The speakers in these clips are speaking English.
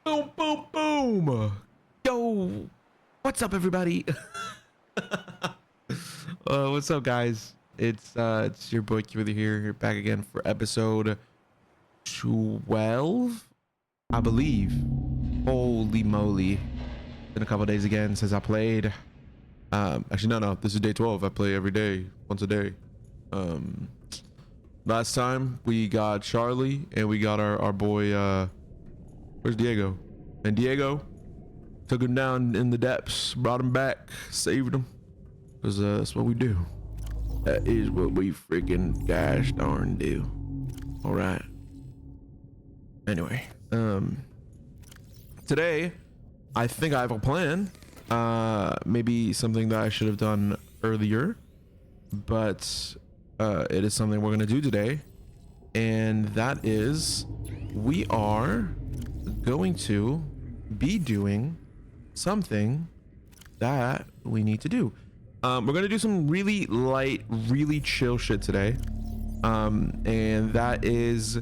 Boom, boom, boom. Yo, what's up, everybody? What's up, guys? It's your boy Keely here, back again for episode 12, I believe. Holy moly. Been a couple days again since I played. Actually, no, this is day 12. I play every day, once a day. Last time we got Charlie and we got our boy, where's Diego? And Diego took him down in the depths, brought him back, saved him. Because that's what we do. That is what we freaking gosh darn do. All right. Anyway, today I think I have a plan. Maybe something that I should have done earlier, but it is something we're gonna do today, and that is we are going to be doing something that we need to do. We're gonna do some really light, really chill shit today, and that is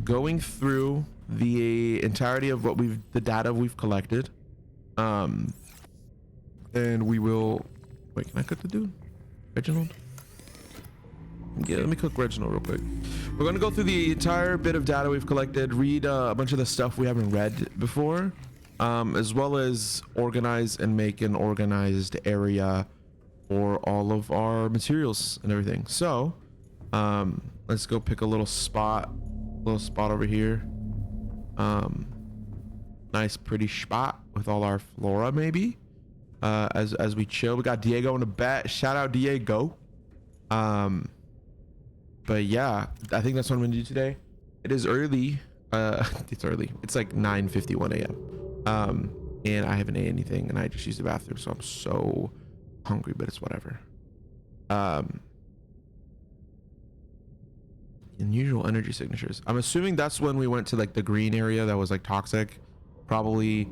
going through the entirety of the data we've collected, and we will wait. Can I cook the dude, Reginald? Yeah, let me cook Reginald real quick. We're gonna go through the entire bit of data we've collected, read a bunch of the stuff we haven't read before, as well as organize and make an organized area for all of our materials and everything. So let's go pick a little spot over here. Nice pretty spot with all our flora, maybe, as we chill. We got Diego in the back. Shout out Diego. But yeah, I think that's what I'm gonna do today. It is early. It's early. It's like 9:51 a.m. And I haven't ate anything, and I just used the bathroom, so I'm so hungry, but it's whatever. Unusual energy signatures. I'm assuming that's when we went to like the green area that was like toxic, probably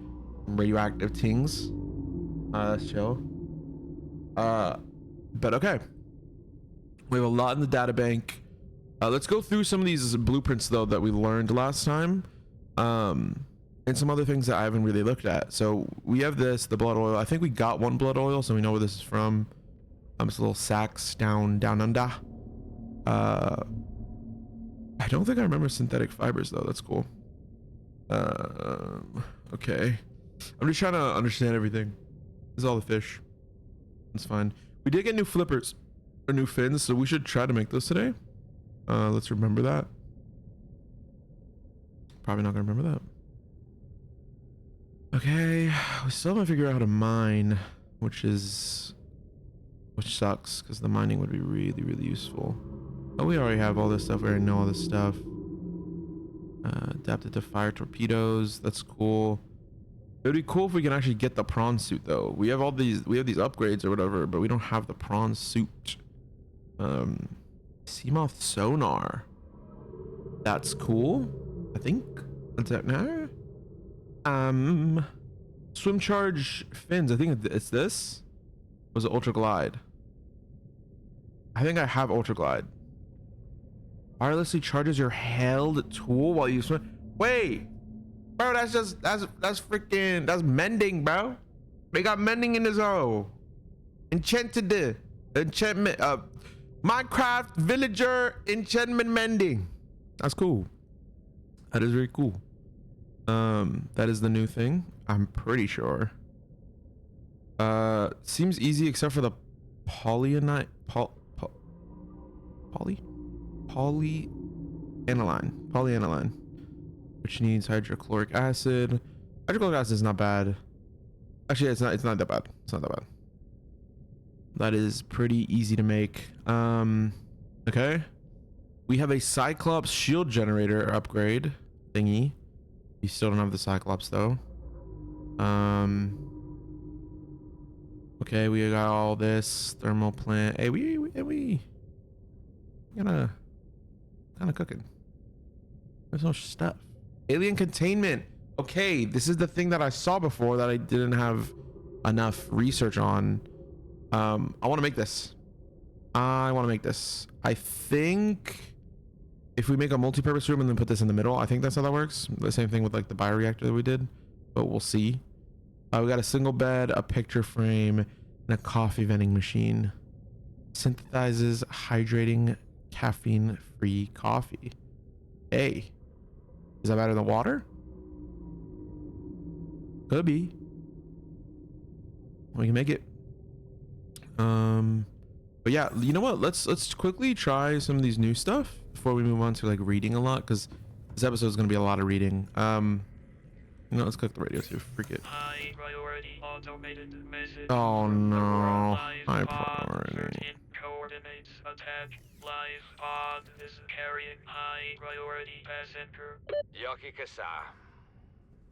radioactive things. Let's chill. But okay. We have a lot in the data bank. Let's go through some of these blueprints though that we learned last time, and some other things that I haven't really looked at. So we have the blood oil. I think we got one blood oil, so we know where this is from. It's a little sacks down under. I don't think I remember synthetic fibers though. That's cool. Okay. I'm just trying to understand everything. This is all the fish. It's fine. We did get new flippers. Or new fins, so we should try to make those today. Let's remember that. Probably not gonna remember that. Okay, we still haven't figured out how to mine, which sucks because the mining would be really useful. Oh, we already have all this stuff. We already know all this stuff. Adapted to fire torpedoes. That's cool. It would be cool if we can actually get the prawn suit though. We have these upgrades or whatever, but we don't have the prawn suit. Seamoth sonar. That's cool. I think. What's that now? Swim charge fins. I think it's this. Was it ultra glide? I think I have ultra glide. Wirelessly charges your held tool while you swim. Wait, bro, that's freaking, that's mending, bro. They got mending in this hole. Enchantment. Minecraft villager enchantment mending. That's cool. That is very cool. That is the new thing, I'm pretty sure. Seems easy except for the polyaniline, which needs hydrochloric acid. Hydrochloric acid is not bad. Actually, it's not that bad. It's not that bad. That is pretty easy to make. Okay. We have a Cyclops shield generator upgrade thingy. We still don't have the Cyclops though. Okay, we got all this thermal plant. Hey, we kind of cooking. There's no stuff. Alien containment. Okay, this is the thing that I saw before that I didn't have enough research on. I want to make this. I think if we make a multi-purpose room and then put this in the middle, I think that's how that works. The same thing with like the bioreactor that we did. but we'll see. We got a single bed, a picture frame, and a coffee vending machine. Synthesizes hydrating caffeine-free coffee. Hey, is that better than water? Could be. We can make it. But yeah, you know what? Let's quickly try some of these new stuff before we move on to like reading a lot, because this episode is gonna be a lot of reading. You know, let's click the radio too. Freak it. High priority automated message. Oh no. High Pod priority. 13 coordinates attack. Live pod is carrying high priority passenger. Yoki Kasa.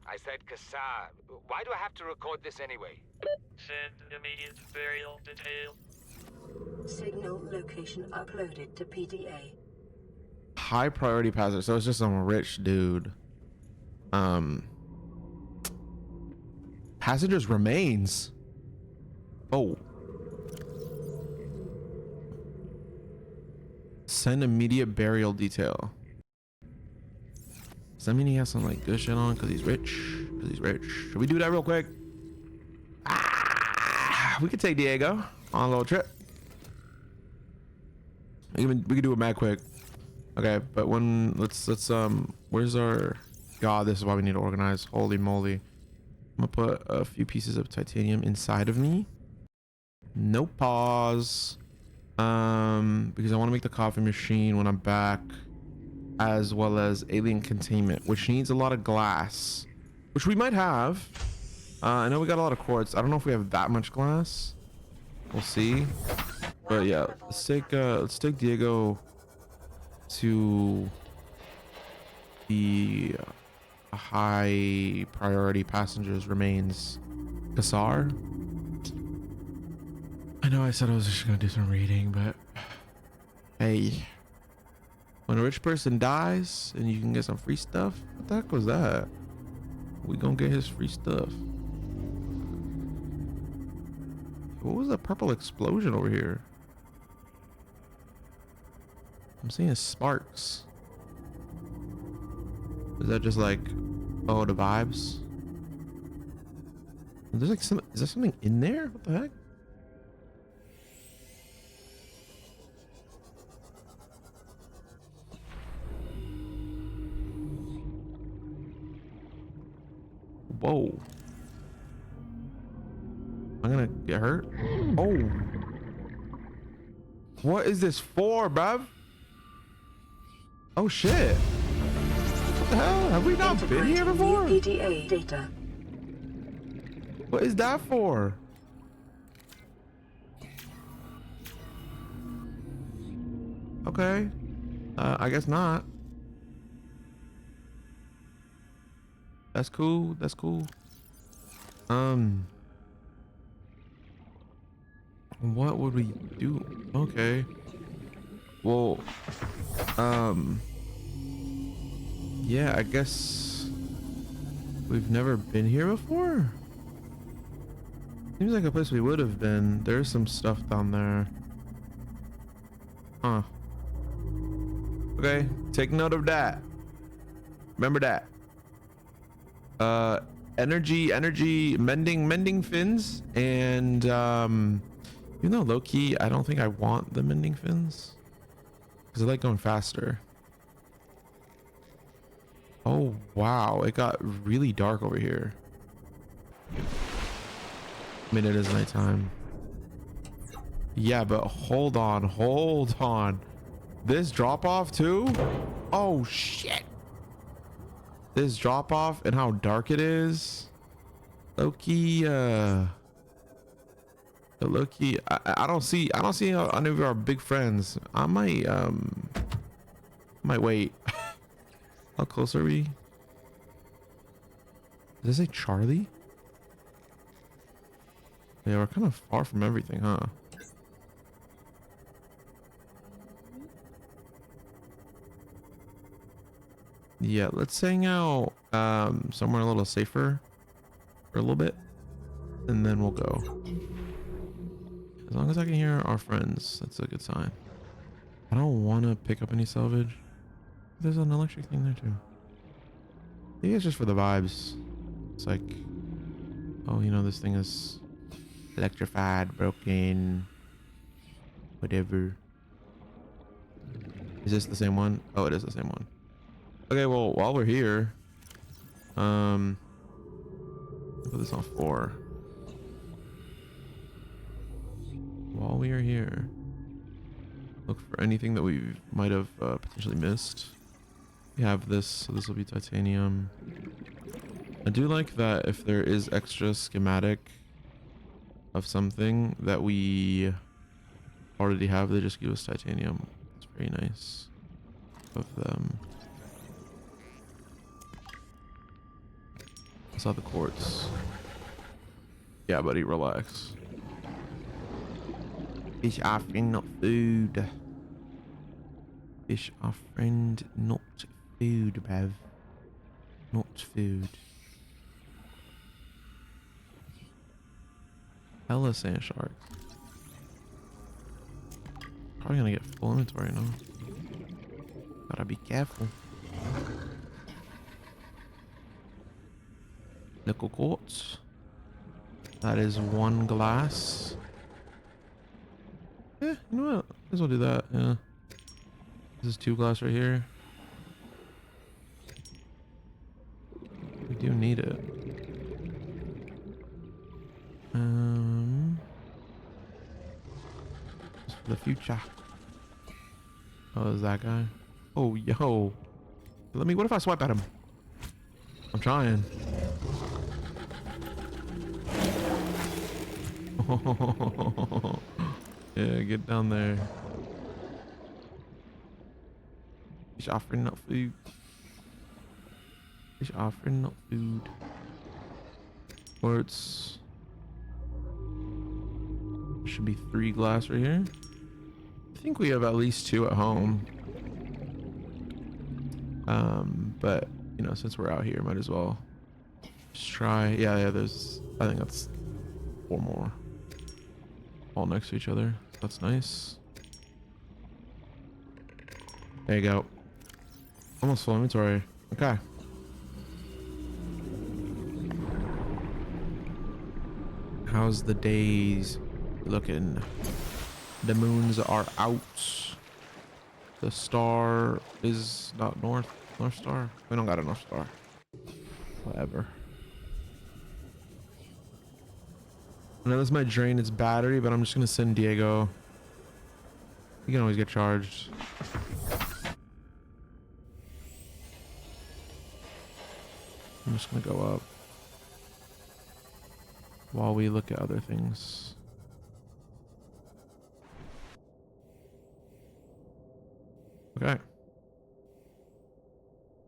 I said Kasa. Why do I have to record this anyway? Send immediate burial detail. Signal location uploaded to PDA. High priority passenger. So it's just some rich dude. Passenger's remains. Oh. Send immediate burial detail. Does that mean he has some like good shit on because he's rich? Because he's rich. Should we do that real quick? We could take Diego on a little trip. We could do it mad quick. Okay, but when let's where's our God? This is why we need to organize. Holy moly! I'm gonna put a few pieces of titanium inside of me. No pause. Because I want to make the coffee machine when I'm back, as well as alien containment, which needs a lot of glass, which we might have. I know we got a lot of quartz. I don't know if we have that much glass. We'll see. But yeah, let's take Diego to the high priority passengers remains. Kassar. I know I said I was just gonna do some reading, but hey, when a rich person dies and you can get some free stuff, what the heck was that? We gonna get his free stuff. What was that purple explosion over here? I'm seeing sparks. Is that just like, oh, the vibes? There's like some, is there something in there? What the heck? Whoa. I'm gonna get hurt. Oh. What is this for, bruv? Oh shit. What the hell? Have we not been here before? PDA data. What is that for? Okay. I guess not. That's cool. That's cool. What would we do? Okay. Well, yeah, I guess we've never been here before. Seems like a place we would have been. There's some stuff down there. Huh. Okay, take note of that. Remember that. Energy mending fins, and even though low-key I don't think I want the mending fins because I like going faster. Oh wow, it got really dark over here. I mean, it is nighttime. Yeah, but hold on. This drop off too? Oh shit. This drop off and how dark it is. Loki, Loki, I don't see any of our big friends. I might wait. How close are we? Does it say Charlie? Yeah, we're kind of far from everything, huh? Yeah, let's hang out somewhere a little safer for a little bit, and then we'll go. As long as I can hear our friends, that's a good sign. I don't want to pick up any salvage. There's an electric thing there too. Maybe it's just for the vibes. It's like, oh, you know, this thing is electrified, broken, whatever. Is this the same one? Oh, it is the same one. Okay, well, while we're here, put this on 4. While we are here, look for anything that we might have potentially missed. We have this, so this will be titanium. I do like that if there is extra schematic of something that we already have, they just give us titanium. It's very nice of them. I saw the quartz. Yeah, buddy, relax. Fish are friend, not food. Fish are friend, not food, bruv. Not food. Hella sand shark. Probably gonna get full inventory now. Gotta be careful. Nickel quartz. That is 1 glass. Yeah, you know what? Might as well do that. Yeah. This is 2 glass right here. We do need it. Just for the future. Oh, is that guy? Oh, yo. What if I swipe at him? I'm trying. Yeah, get down there. He's offering not food. He's offering not food. Quartz. Should be 3 glass right here. I think we have at least 2 at home. But you know, since we're out here, might as well just try. Yeah, there's, I think that's 4 more. All next to each other. That's nice. There you go. Almost full inventory. Okay. How's the days looking? The moons are out. The star is not North Star. We don't got a North Star. Whatever. I know this might drain its battery, but I'm just gonna send Diego. He can always get charged. I'm just gonna go up while we look at other things. Okay.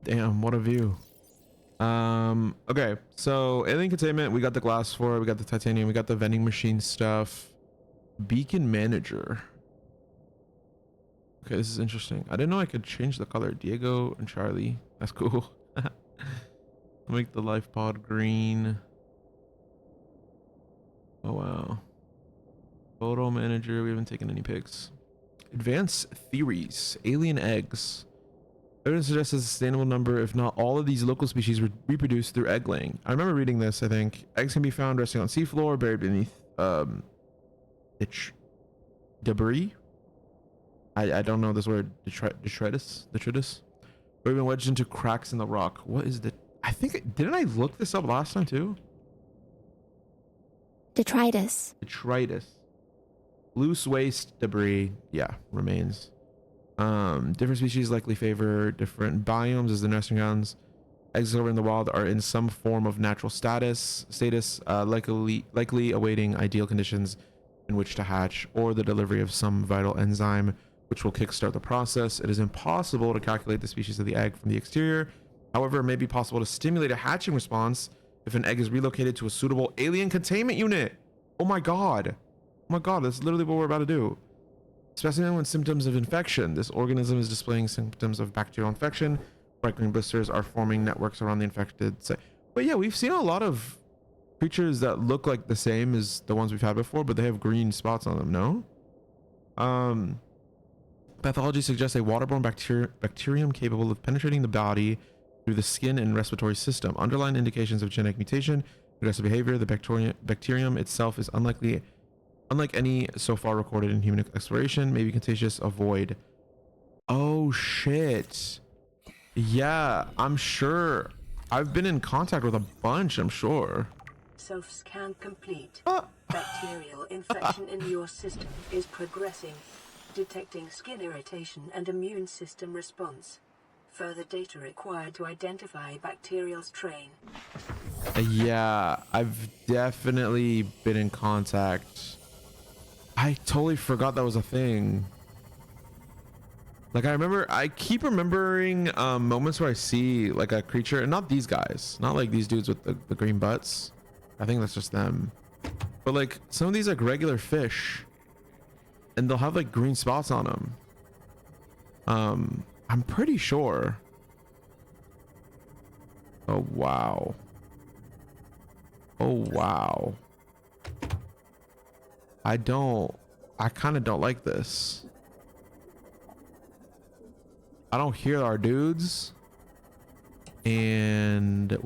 Damn, what a view. Okay, so alien containment, we got the glass for it, we got the titanium, we got the vending machine stuff. Beacon manager. Okay, this is interesting. I didn't know I could change the color. Diego and Charlie. That's cool. Make the life pod green. Oh wow. Photo manager, we haven't taken any pics. Advanced theories. Alien eggs. Evidence suggests a sustainable number, if not all, of these local species reproduce through egg laying. I remember reading this, I think. Eggs can be found resting on seafloor, buried beneath debris. I don't know this word. Detritus? Or even wedged into cracks in the rock. What is the... I think... Didn't I look this up last time too? Detritus. Loose waste debris. Yeah, remains. Different species likely favor different biomes as the nesting grounds. Eggs discovered in the wild are in some form of natural status, likely awaiting ideal conditions in which to hatch, or the delivery of some vital enzyme which will kickstart the process. It is impossible to calculate the species of the egg from the exterior. However, it may be possible to stimulate a hatching response if an egg is relocated to a suitable alien containment unit. Oh my god. Oh my god, that's literally what we're about to do. Specimen with symptoms of infection. This organism is displaying symptoms of bacterial infection. Bright green blisters are forming networks around the infected site. But yeah, we've seen a lot of creatures that look like the same as the ones we've had before, but they have green spots on them, no? Pathology suggests a waterborne bacterium capable of penetrating the body through the skin and respiratory system. Underlying indications of genetic mutation, aggressive behavior. The bacterium itself is unlike any so far recorded in human exploration. May be contagious. Avoid. Oh shit. Yeah, I'm sure. I've been in contact with a bunch, I'm sure. Self-scan complete. Bacterial infection in your system is progressing. Detecting skin irritation and immune system response. Further data required to identify bacterial strain. Yeah, I've definitely been in contact. I totally forgot that was a thing. Like I keep remembering moments where I see like a creature, and not these guys, not like these dudes with the green butts. I think that's just them. But like some of these like regular fish, and they'll have like green spots on them. I'm pretty sure. Oh wow. Oh wow. I kind of don't like this. I don't hear our dudes, and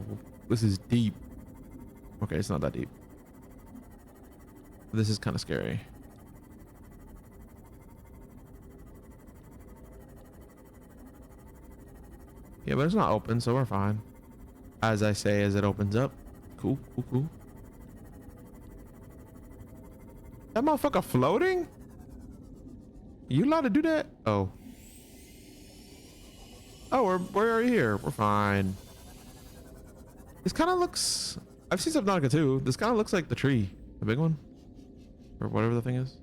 this is deep. Okay, it's not that deep. This is kind of scary. Yeah, but it's not open, so we're fine. As I say, as it opens up. Cool, cool, cool. That motherfucker floating? You allowed to do that? Oh. Oh, we're already here. We're fine. This kind of looks... I've seen Subnautica too. This kind of looks like the tree. The big one? Or whatever the thing is.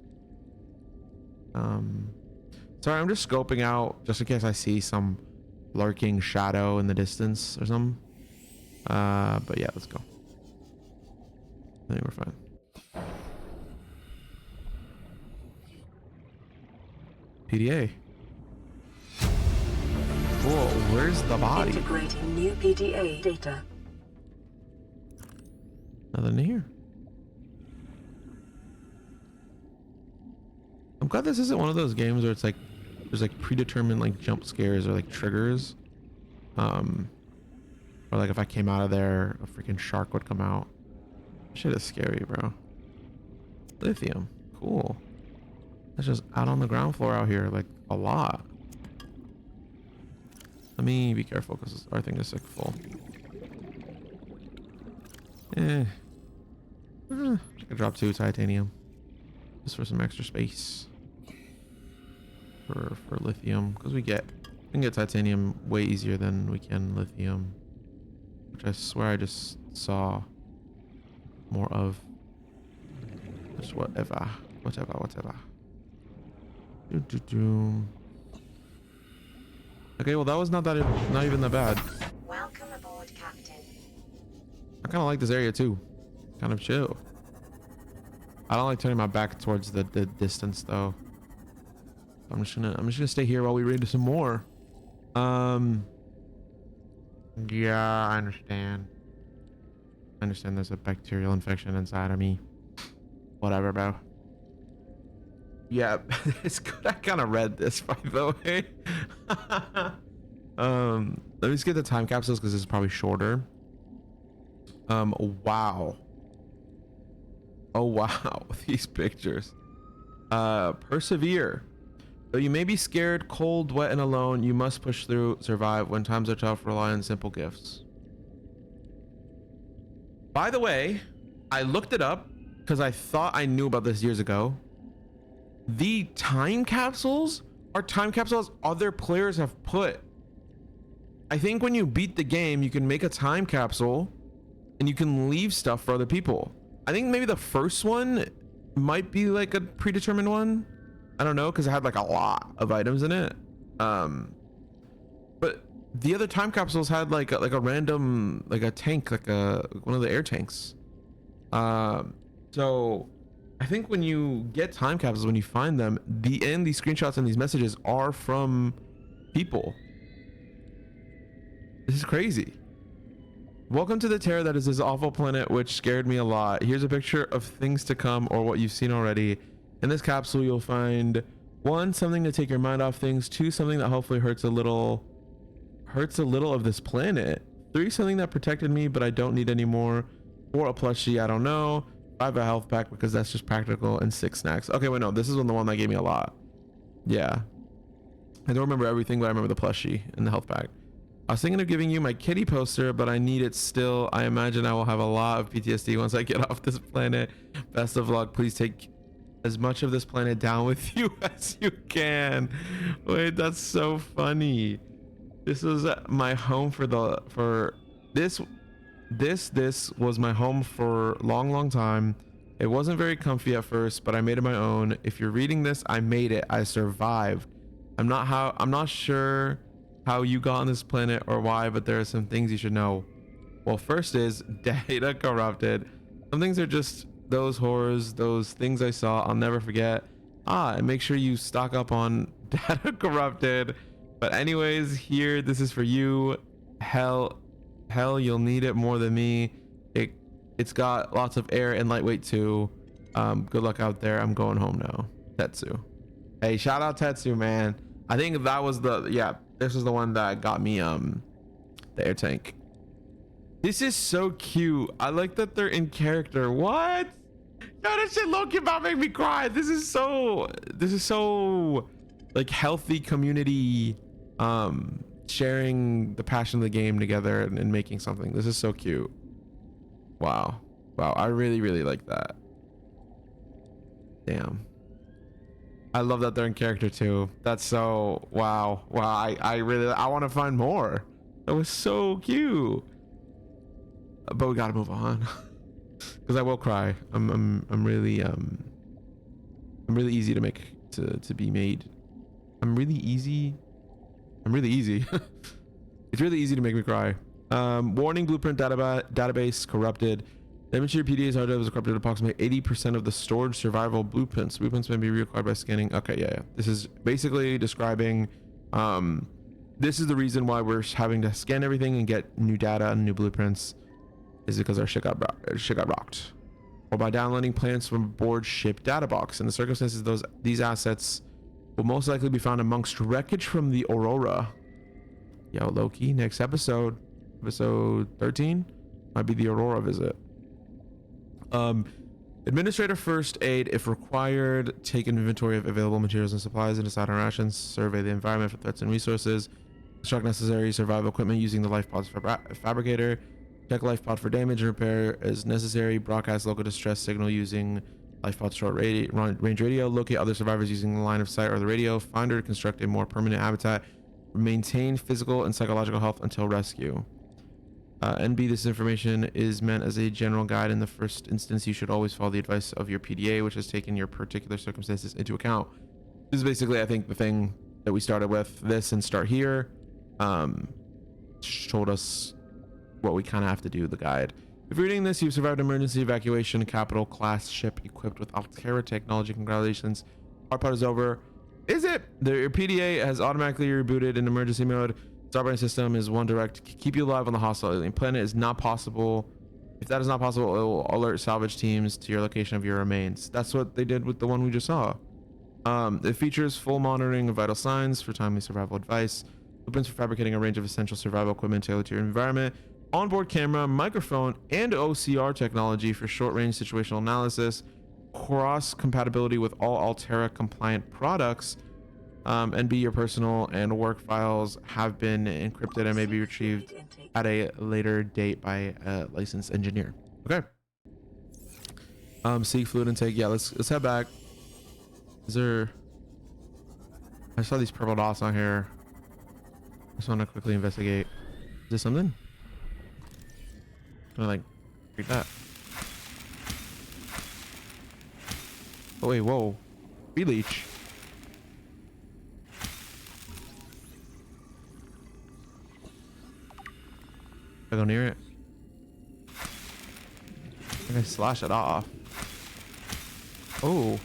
Sorry, I'm just scoping out just in case I see some lurking shadow in the distance or something. But yeah, let's go. I think we're fine. PDA. Whoa, where's the body? Integrating new PDA data. Nothing here. I'm glad this isn't one of those games where it's like there's like predetermined like jump scares or like triggers. Or like if I came out of there, a freaking shark would come out. Shit is scary, bro. Lithium. Cool. That's just out on the ground floor out here, like a lot. Let me be careful because our thing is like full. I could drop 2 titanium just for some extra space for lithium, because we can get titanium way easier than we can lithium, which I swear I just saw more of. Just whatever. Okay, well that was not even that bad. Welcome aboard, Captain. I kind of like this area too. Kind of chill. I don't like turning my back towards the distance though. I'm just gonna stay here while we read some more. Yeah, I understand. There's a bacterial infection inside of me. Whatever, bro. Yeah, it's good I kind of read this, by the way. Let me just get the time capsules because this is probably shorter. Wow. Oh wow, these pictures. Persevere. Though you may be scared, cold, wet, and alone, you must push through, survive. When times are tough, rely on simple gifts. By the way, I looked it up because I thought I knew about this years ago. The time capsules are time capsules other players have put. I think when you beat the game, you can make a time capsule and you can leave stuff for other people. I think maybe the first one might be like a predetermined one. I don't know, because it had like a lot of items in it. But the other time capsules had like a random, like a tank, like one of the air tanks. So I think when you get time capsules, when you find them, these screenshots and these messages are from people. This is crazy. Welcome to the terror that is this awful planet, which scared me a lot. Here's a picture of things to come or what you've seen already. In this capsule, you'll find 1, something to take your mind off things. 2, something that hopefully hurts hurts a little of this planet. 3, something that protected me, but I don't need anymore. 4, a plushie, I don't know. 5, a health pack because that's just practical, and 6 snacks. Okay, wait, no, this is the one that gave me a lot. Yeah. I don't remember everything, but I remember the plushie and the health pack. I was thinking of giving you my kitty poster, but I need it still. I imagine I will have a lot of PTSD once I get off this planet. Best of luck. Please take as much of this planet down with you as you can. Wait, that's so funny. This was my home for this was my home for a long time. It wasn't very comfy at first, but I made it my own. If you're reading this, I made it. I survived. I'm not sure how you got on this planet or why, but there are some things you should know. Well, first is data corrupted. Some things are just those horrors, those things I saw I'll never forget. And make sure you stock up on data corrupted. But anyways, here, this is for you. Hell, you'll need it more than me. It's got lots of air and lightweight too. Good luck out there. I'm going home now. Tetsu. Hey, shout out Tetsu, man. I think that was this is the one that got me the air tank. This is so cute. I like that they're in character. What? Yo, this shit low-key about make me cry. This is so like healthy community, sharing the passion of the game together and making something. This is so cute. Wow, I really like that. Damn, I love that they're in character too. That's so wow. I want to find more. That was so cute. But we gotta move on because I will cry. I'm really easy to make to be made. I'm really easy. It's really easy to make me cry. Warning: blueprint database corrupted. Damage to your PDA's hard drive was corrupted approximately 80% of the stored survival blueprints. Blueprints may be reacquired by scanning. Okay, yeah. This is basically describing. This is the reason why we're having to scan everything and get new data and new blueprints. Is because our shit got rocked, or by downloading plans from board ship data box. In the circumstances, these assets will most likely be found amongst wreckage from the Aurora. Yo, Loki, next episode 13 might be the Aurora visit. Administrator first aid if required. Take an inventory of available materials and supplies and decide on rations. Survey the environment for threats and resources. Construct necessary survival equipment using the life pods fabricator. Check life pod for damage and repair as necessary. Broadcast local distress signal using life pod short range radio. Locate other survivors using the line of sight or the radio finder to construct a more permanent habitat. Maintain physical and psychological health until rescue. NB, this information is meant as a general guide. In the first instance, you should always follow the advice of your PDA, which has taken your particular circumstances into account. This is basically, I think, the thing that we started with this and start here. Told us what we kind of have to do, the guide. If you're reading this, you've survived emergency evacuation, capital class ship equipped with Altera technology. Congratulations. Hard part is over. Is it? Your PDA has automatically rebooted in emergency mode. Its operating system is one direct. Keep you alive on the hostile alien planet is not possible. If that is not possible, it will alert salvage teams to your location of your remains. That's what they did with the one we just saw. It features full monitoring of vital signs for timely survival advice. Blueprints for fabricating a range of essential survival equipment tailored to your environment. Onboard camera, microphone, and OCR technology for short-range situational analysis. Cross compatibility with all Altera compliant products. NB, your personal and work files have been encrypted and may be retrieved at a later date by a licensed engineer. Okay. Seek fluid intake. Yeah, let's head back. Is there? I saw these purple dots on here. I just want to quickly investigate. Is this something? Can I like read that? Oh wait, whoa. Releach. I go near it. I can slash it off. Oh.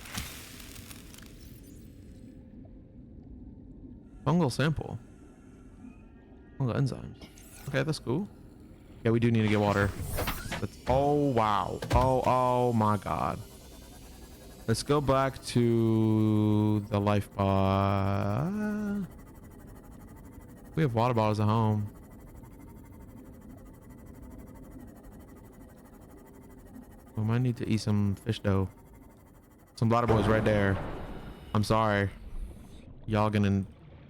Fungal sample. Fungal enzymes. Okay, that's cool. Yeah, we do need to get water. Oh wow. Oh my god. Let's go back to the life pod. We have water bottles at home. We might need to eat some fish dough. Some bladder boys right there. I'm sorry. Y'all gonna...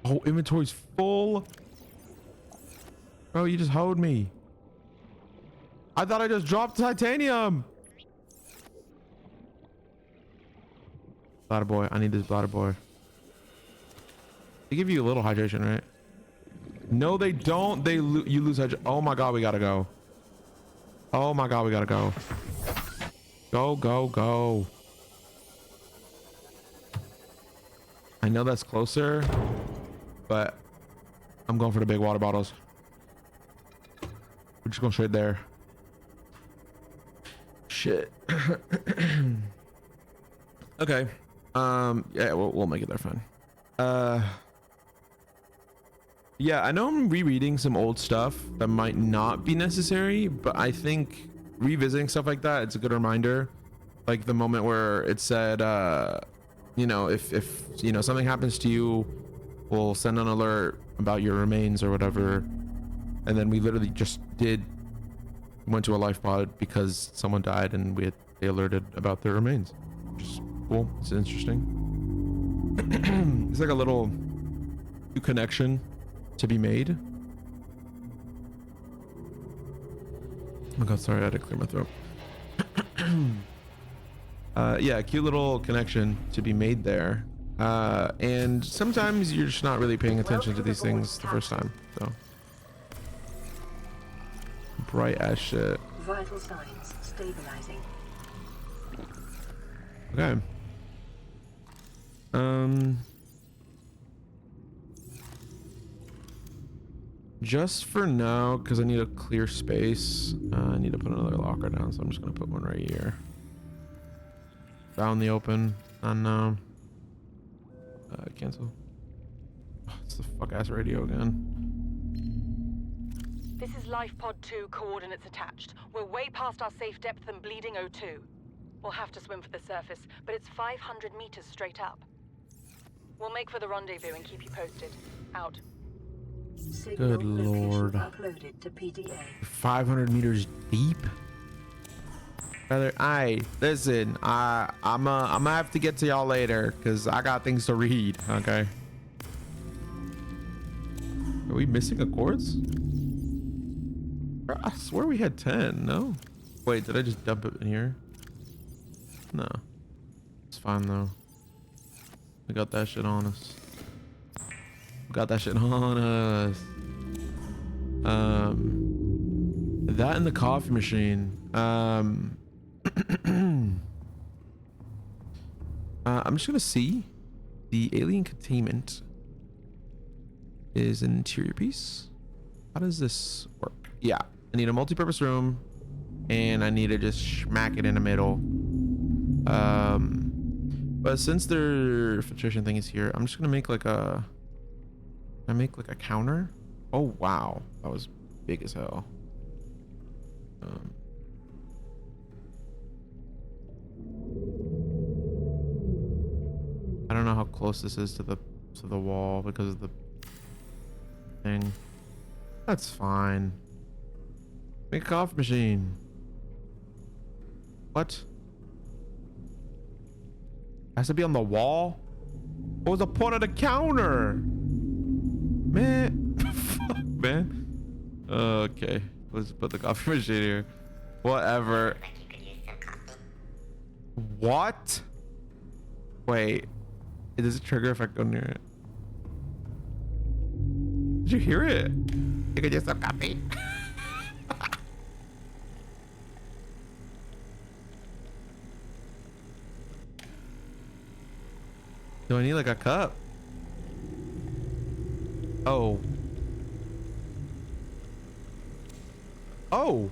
Oh, inventory's full. Bro, you just hoed me. I thought I just dropped titanium. Bladder boy. I need this bladder boy. They give you a little hydration, right? No, they don't. You lose hydration. Oh my God, we gotta go. Oh my God, we gotta go. Go, go, go. I know that's closer, but I'm going for the big water bottles. We're just going straight there. Shit. Okay. Yeah, we'll make it there fine. Yeah, I know I'm rereading some old stuff that might not be necessary, but I think revisiting stuff like that, it's a good reminder. Like the moment where it said, you know, if you know something happens to you, we'll send an alert about your remains or whatever. And then we literally just went to a life pod because someone died and they alerted about their remains. Which is cool. It's interesting. It's like a little connection to be made. Oh God, sorry, I had to clear my throat. Yeah, cute little connection to be made there. And sometimes you're just not really paying attention to these things the first time. So bright as shit. Vital signs stabilizing. Okay. Just for now, because I need a clear space, I need to put another locker down, so I'm just gonna put one right here. Out in the open. Unknown. Cancel. Oh, it's the fuck ass radio again. This is Life Pod 2, coordinates attached. We're way past our safe depth and bleeding O2. We'll have to swim for the surface, but it's 500 meters straight up. We'll make for the rendezvous and keep you posted. Out. Signal Good lord. uploaded to PDA. 500 meters deep? Brother, listen, I'm gonna have to get to y'all later because I got things to read, okay? Are we missing a quartz? I swear we had 10, no? Wait, did I just dump it in here? No. It's fine though. We got that shit on us. Got that shit on us. That and the coffee machine. I'm just gonna see. The alien containment is an interior piece. How does this work? Yeah, I need a multi-purpose room, and I need to just smack it in the middle. But since their filtration thing is here, I'm just gonna make like a. I make like a counter. Oh wow, that was big as hell. I don't know how close this is to the wall because of the thing. That's fine. Make a coffee machine. What? Has to be on the wall? What was the point of the counter? Man, fuck, man. Okay, let's put the coffee machine here. Whatever. What? Wait, does it trigger if I go near it? Did you hear it? You could use some coffee. Do I need like a cup? Oh. Oh.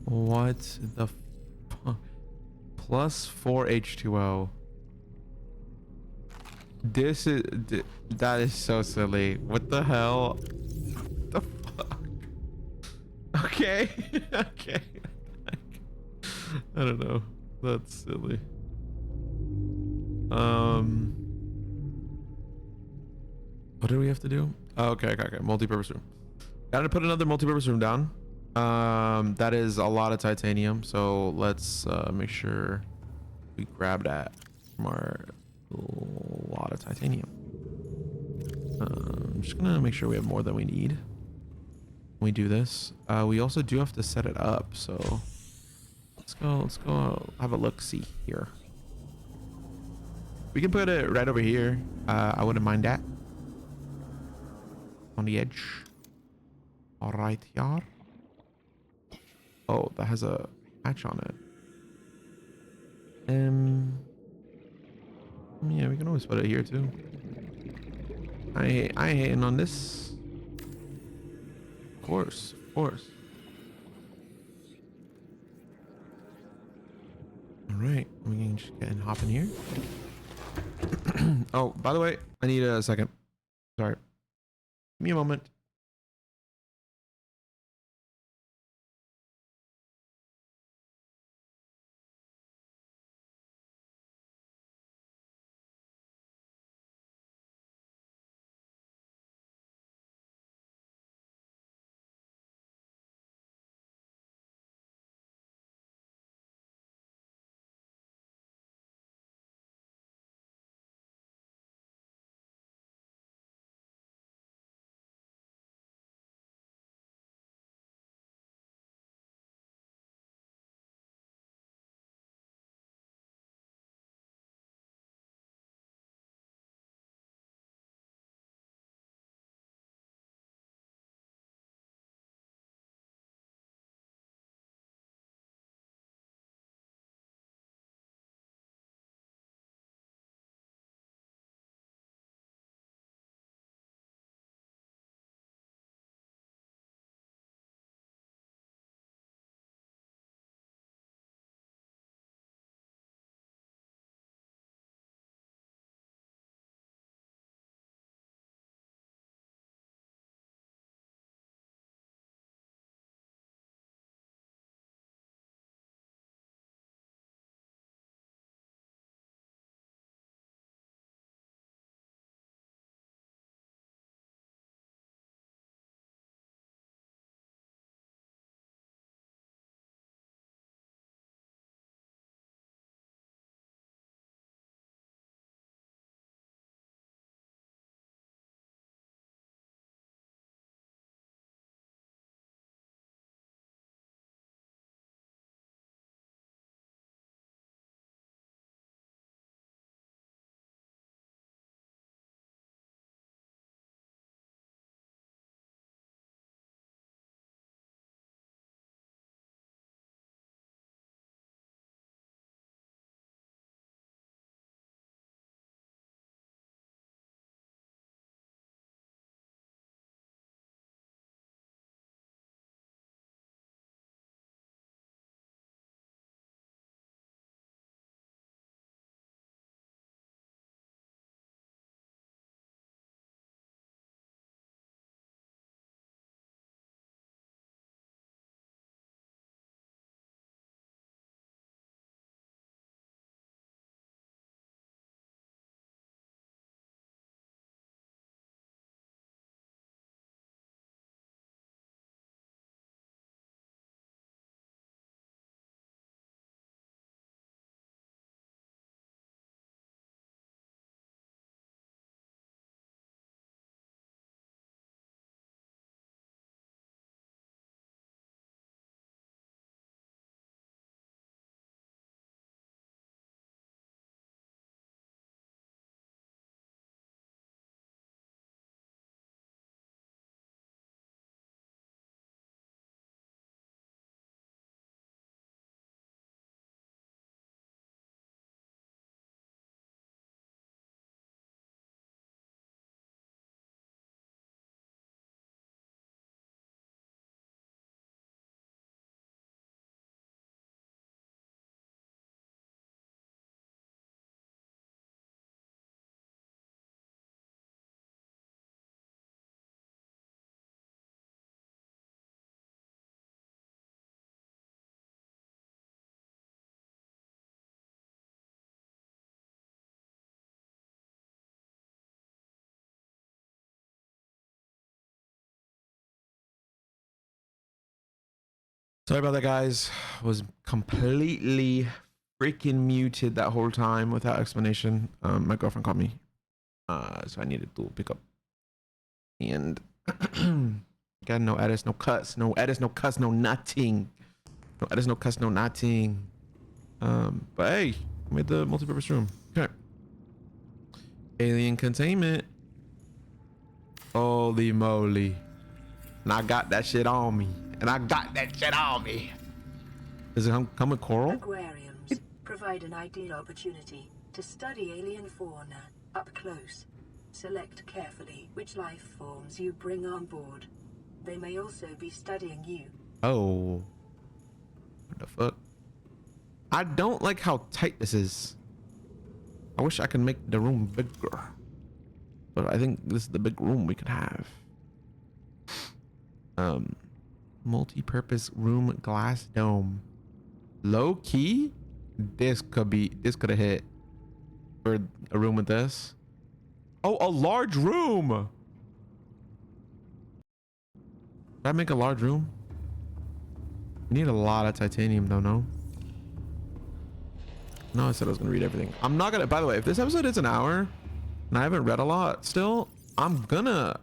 What the fuck? Plus 4 H2O. That is so silly. What the hell? What the fuck? Okay. Okay. I don't know. That's silly. Um, what do we have to do? Oh, okay. Multi-purpose room. Gotta put another multi-purpose room down. That is a lot of titanium. So let's make sure we grab that from our lot of titanium. I'm just gonna make sure we have more than we need when we do this. We also do have to set it up. So let's go have a look-see here. We can put it right over here. I wouldn't mind that. On the edge. All right, yar. Oh, that has a hatch on it. Yeah, we can always put it here too. I ain't hating on this. Of course, of course. All right, we can just get and hop in here. Oh, by the way, I need a second. Sorry. Give me a moment. Sorry about that, guys. Was completely freaking muted that whole time without explanation. My girlfriend called me, so I needed to pick up. And got no edits, no cuts, no edits, no cuts, no nothing. No edits, no cuts, no nothing. But hey, I made the multi-purpose room. Okay. Alien containment. Holy moly. And I got that shit on me. Does it come with coral? Aquariums provide an ideal opportunity to study alien fauna up close. Select carefully which life forms you bring on board. They may also be studying you. Oh. What the fuck? I don't like how tight this is. I wish I could make the room bigger. But I think this is the big room we could have. Multi-purpose room glass dome. Low key, this could have hit for a room with this. Oh, a large room. Did I make a large room? We need a lot of titanium though, no? No, I said I was gonna read everything. I'm not gonna, by the way, if this episode is an hour and I haven't read a lot still, I'm gonna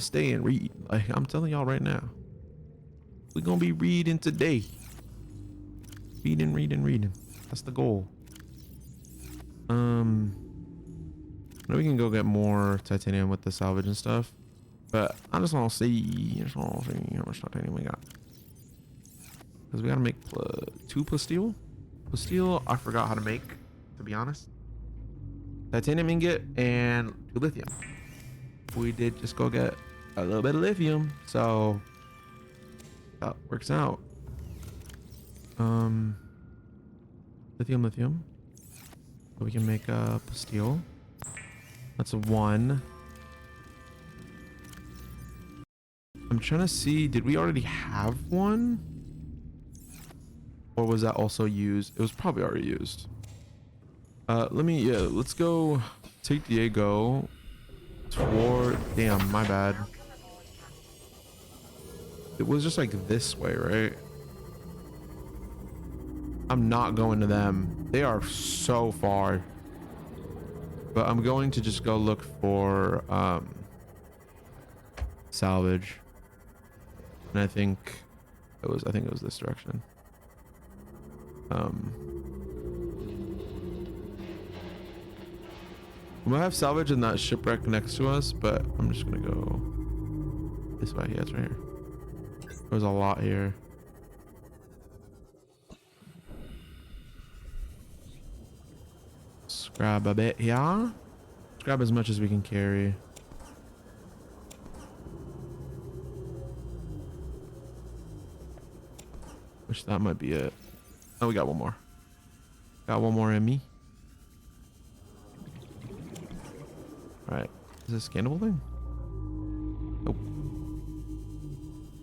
stay and read. Like, I'm telling y'all right now. We're gonna be reading today. Reading. That's the goal. We can go get more titanium with the salvage and stuff. But I just want to see how much titanium we got. Because we gotta make 2 plasteel. Plasteel, I forgot how to make, to be honest. Titanium ingot and 2 lithium. We did just go get a little bit of lithium, so that works out. Lithium. So we can make a plasteel. That's a 1. I'm trying to see, did we already have one? Or was that also used? It was probably already used. Let's go take Diego toward, damn, my bad. It was just like this way, right? I'm not going to them. They are so far. But I'm going to just go look for salvage. And I think it was this direction. We might have salvage in that shipwreck next to us, but I'm just gonna go this way. Yeah, it's right here. There's a lot here. Let's grab a bit here. Let's grab as much as we can carry. Wish that might be it. Oh, we got one more. Got one more in me. Alright. Is this a scannable thing? Nope.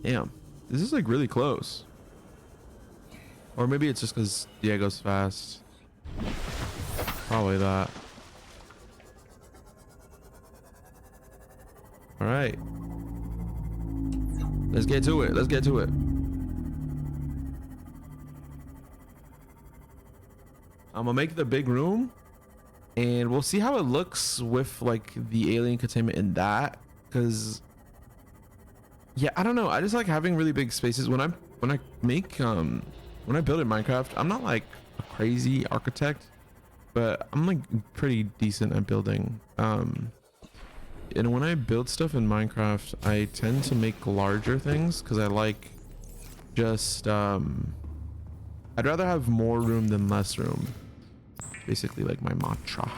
Damn. This is like really close. Or maybe it's just because Diego's fast. Probably that. Alright. Let's get to it. I'm gonna make the big room and we'll see how it looks with like the alien containment in that, because yeah, I don't know, I just like having really big spaces. When I build in Minecraft, I'm not like a crazy architect, but I'm like pretty decent at building. And when I build stuff in Minecraft, I tend to make larger things because I like just I'd rather have more room than less room. Basically like my mantra.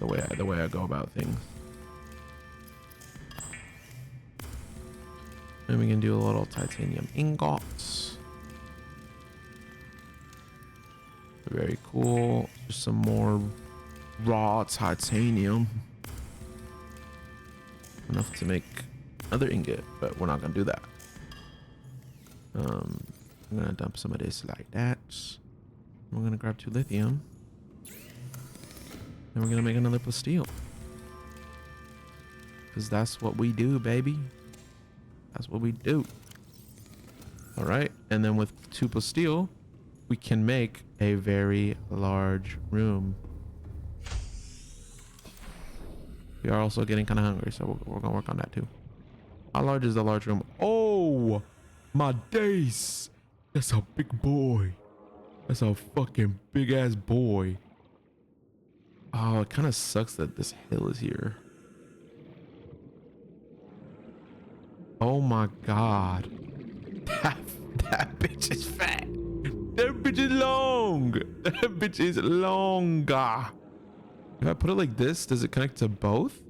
The way I go about things. And we can do a little titanium ingots. Very cool. Just some more raw titanium. Enough to make another ingot, but we're not gonna do that. I'm gonna dump some of this like that. We're gonna grab 2 lithium. And we're gonna make another plasteel. Because that's what we do, baby. That's what we do. All right, and then with 2 plus steel, we can make a very large room. We are also getting kind of hungry, so we're gonna work on that too. How large is the large room? Oh, my days! That's a big boy. That's a fucking big ass boy. Oh, it kind of sucks that this hill is here. Oh my god. That bitch is fat. That bitch is long. That bitch is longer. If I put it like this, does it connect to both?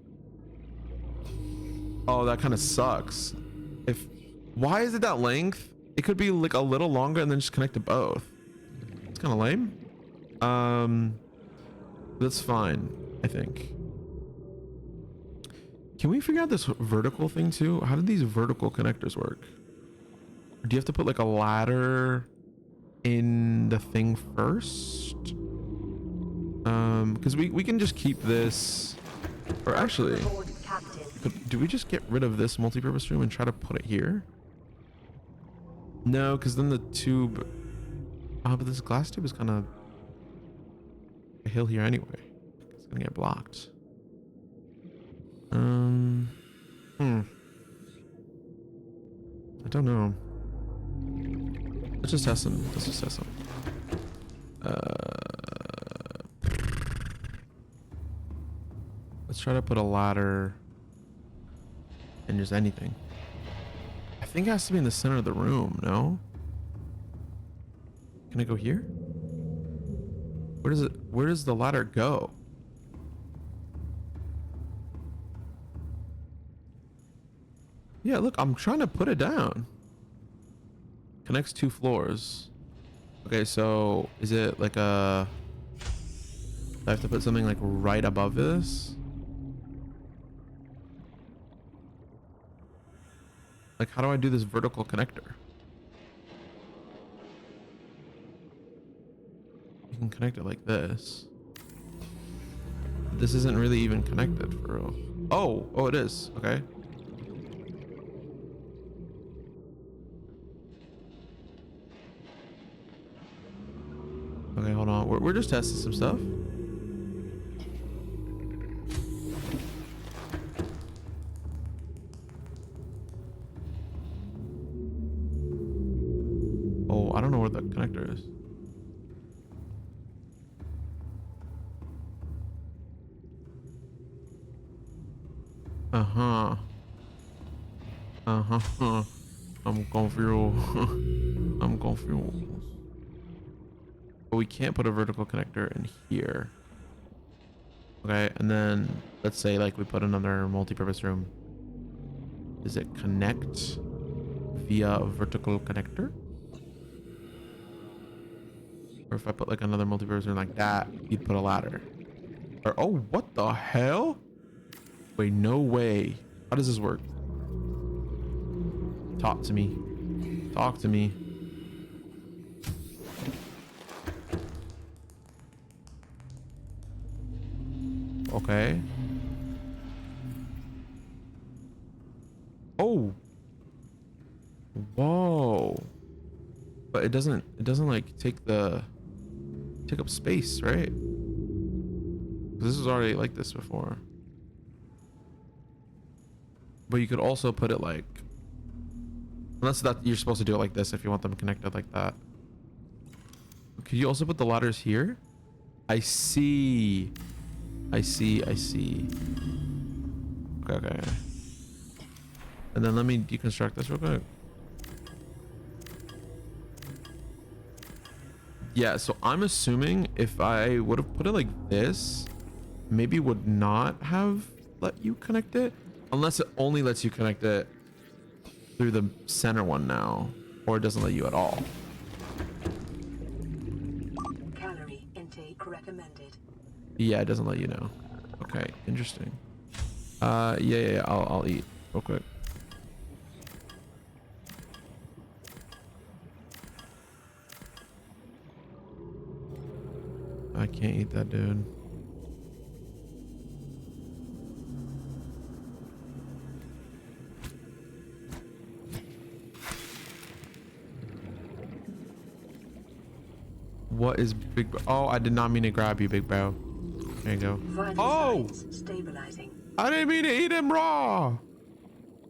Oh, that kind of sucks. Why is it that length? It could be like a little longer and then just connect to both. It's kind of lame. That's fine, I think. Can we figure out this vertical thing too? How do these vertical connectors work? Or do you have to put like a ladder in the thing first? Because we can just keep this, or actually, do we just get rid of this multi-purpose room and try to put it here? No, because then the tube, but this glass tube is kind of a hill here anyway. It's gonna get blocked. I don't know. Let's just test them. Let's try to put a ladder and just anything. I think it has to be in the center of the room, no? Can I go here? Where does the ladder go? Yeah, look, I'm trying to put it down. Connects 2 floors. Okay, so is it like a... I have to put something like right above this? Like, how do I do this vertical connector? You can connect it like this. This isn't really even connected for real. Oh, it is. Okay. Okay, hold on. We're just testing some stuff. Oh, I don't know where the connector is. I'm confused. I'm confused. But we can't put a vertical connector in here. Okay, and then let's say like we put another multi-purpose room. Does it connect via a vertical connector? Or if I put like another multi-purpose room like that, you'd put a ladder. Or, oh, what the hell? Wait, no way. How does this work? Talk to me. Talk to me. Okay. Oh. Whoa. But it doesn't like take up space, right? 'Cause this was already like this before. But you could also put it like, unless that you're supposed to do it like this if you want them connected like that. Could you also put the ladders here? I see. Okay. And then let me deconstruct this real quick. Yeah, so I'm assuming if I would have put it like this, maybe would not have let you connect it. Unless it only lets you connect it through the center one now. Or it doesn't let you at all. Calorie intake recommended. Yeah, it doesn't let you know. Okay, interesting. Yeah, I'll eat real quick. I can't eat that, dude. What is big bro? Oh, I did not mean to grab you, big bro. There you go. Vital Oh! signs stabilizing. I didn't mean to eat him raw.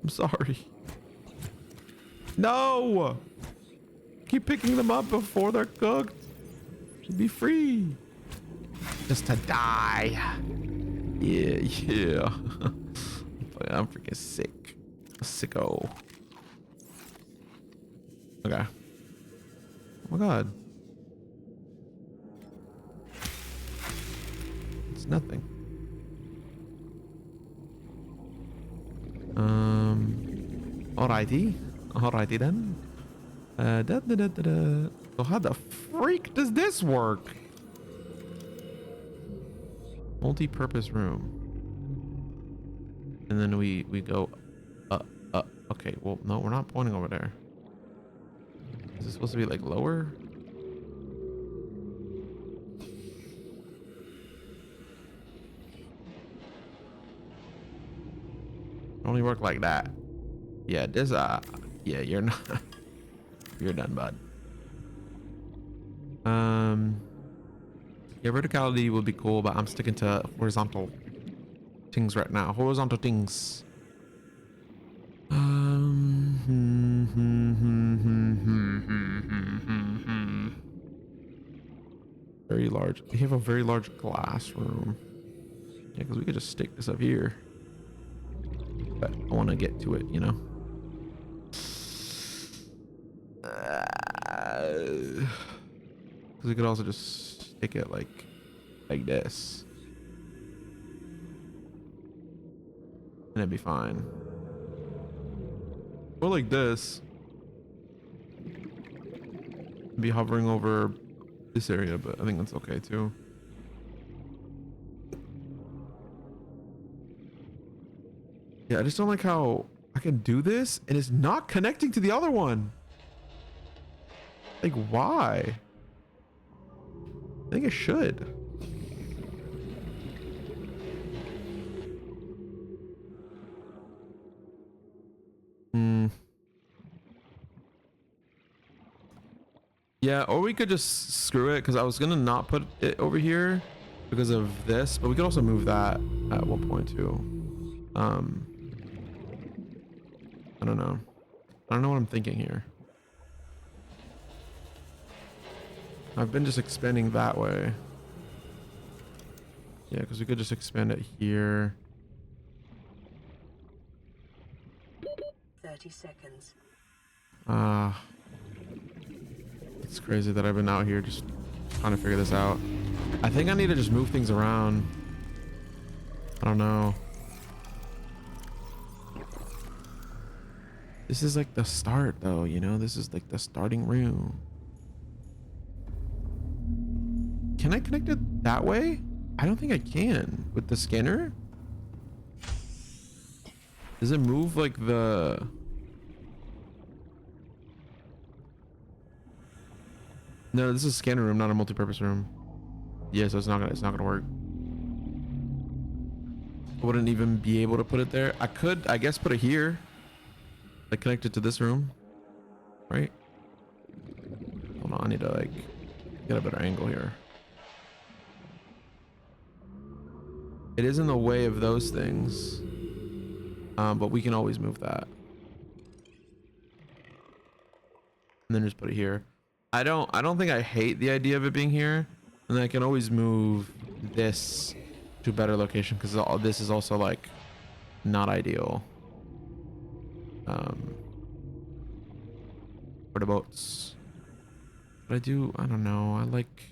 I'm sorry. No! Keep picking them up before they're cooked. Should be free. Just to die. Yeah, yeah. I'm freaking sick. Sicko. Okay. Oh my god. It's nothing. Alrighty. Alrighty then. So how the freak does this work? Multi-purpose room. And then we go okay, well no, we're not pointing over there. Is this supposed to be like lower? Only work like that. Yeah, this yeah, you're not you're done, bud. Yeah, verticality would be cool, but I'm sticking to horizontal things right now. Horizontal things. Very large. We have a very large classroom. Yeah, because we could just stick this up here. But I want to get to it, you know. Because we could also just stick it like this. And it'd be fine. Or like this. Be hovering over this area, but I think that's okay too. Yeah, I just don't like how I can do this and it's not connecting to the other one. Like, why? I think it should. Yeah, or we could just screw it because I was gonna not put it over here because of this, but we could also move that at one point too. I don't know. I don't know what I'm thinking here. I've been just expanding that way. Yeah, because we could just expand it here. 30 seconds. It's crazy that I've been out here just trying to figure this out. I think I need to just move things around. I don't know. This is like the start though, you know? This is like the starting room. Can I connect it that way? I don't think I can with the scanner. Does it move like the... No, this is a scanner room, not a multi-purpose room. Yeah, so it's not gonna work. I wouldn't even be able to put it there. I could, I guess, put it here. Like connect it to this room, right? Hold on, I need to like get a better angle here. It is in the way of those things, but we can always move that. And then just put it here. I don't think I hate the idea of it being here, and then I can always move this to a better location because this is also like not ideal. For the boats, but I don't know. I like.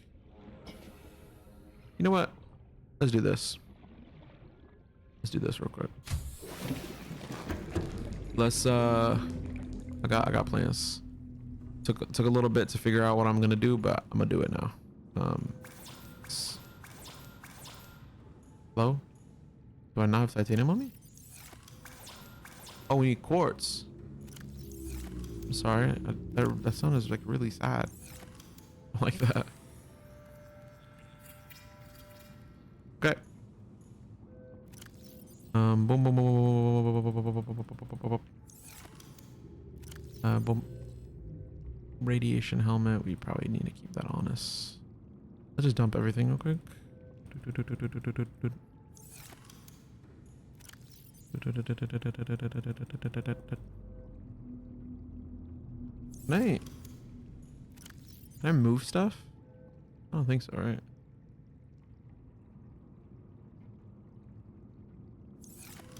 You know what? Let's do this. Let's do this real quick. Let's I got plans. Took a little bit to figure out what I'm gonna do, but I'm gonna do it now. Hello? Do I not have titanium on me? Oh, we need quartz. I'm sorry. That sound is like really sad. I like that. Okay. Boom, boom, boom, boom, boom, boom. Radiation helmet. We probably need to keep that on us. Let's just dump everything real quick. Can I move stuff? I don't think so, right?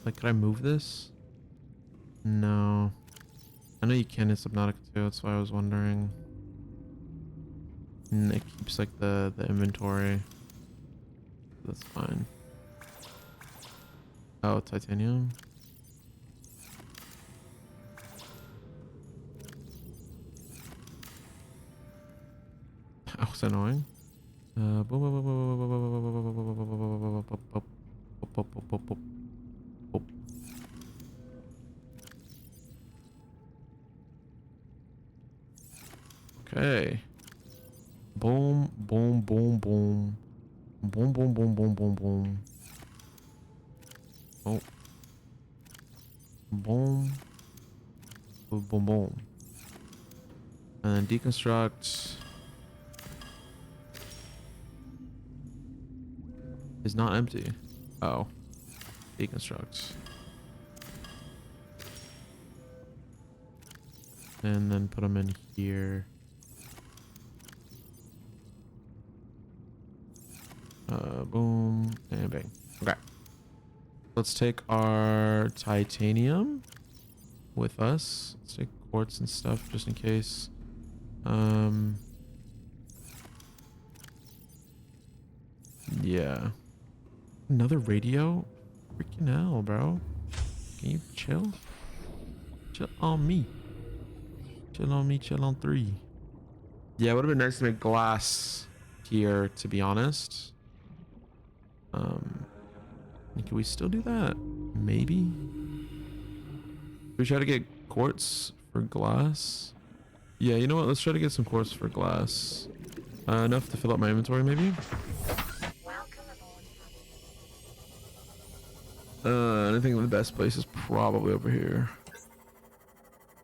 Like, could I move this? No. I know you can in Subnautica too, that's why I was wondering. And it keeps like the inventory. That's fine. Oh, titanium. That was annoying. Okay. Boom, boom, boom, boom. Boom, boom, boom, boom, boom, boom. Oh. Boom. Boom, boom, boom. And then deconstruct is not empty. Oh. Deconstruct. And then put them in here. Boom and bang. Okay. Let's take our titanium with us. Let's take quartz and stuff just in case. Yeah. Another radio? Freaking hell, bro. Can you chill? Chill on me. Chill on me, chill on 3. Yeah, it would have been nice to make glass here, to be honest. Can we still do that? Maybe. We try to get quartz for glass. Yeah, you know what? Let's try to get some quartz for glass. Enough to fill up my inventory, maybe. Welcome aboard. I think the best place is probably over here.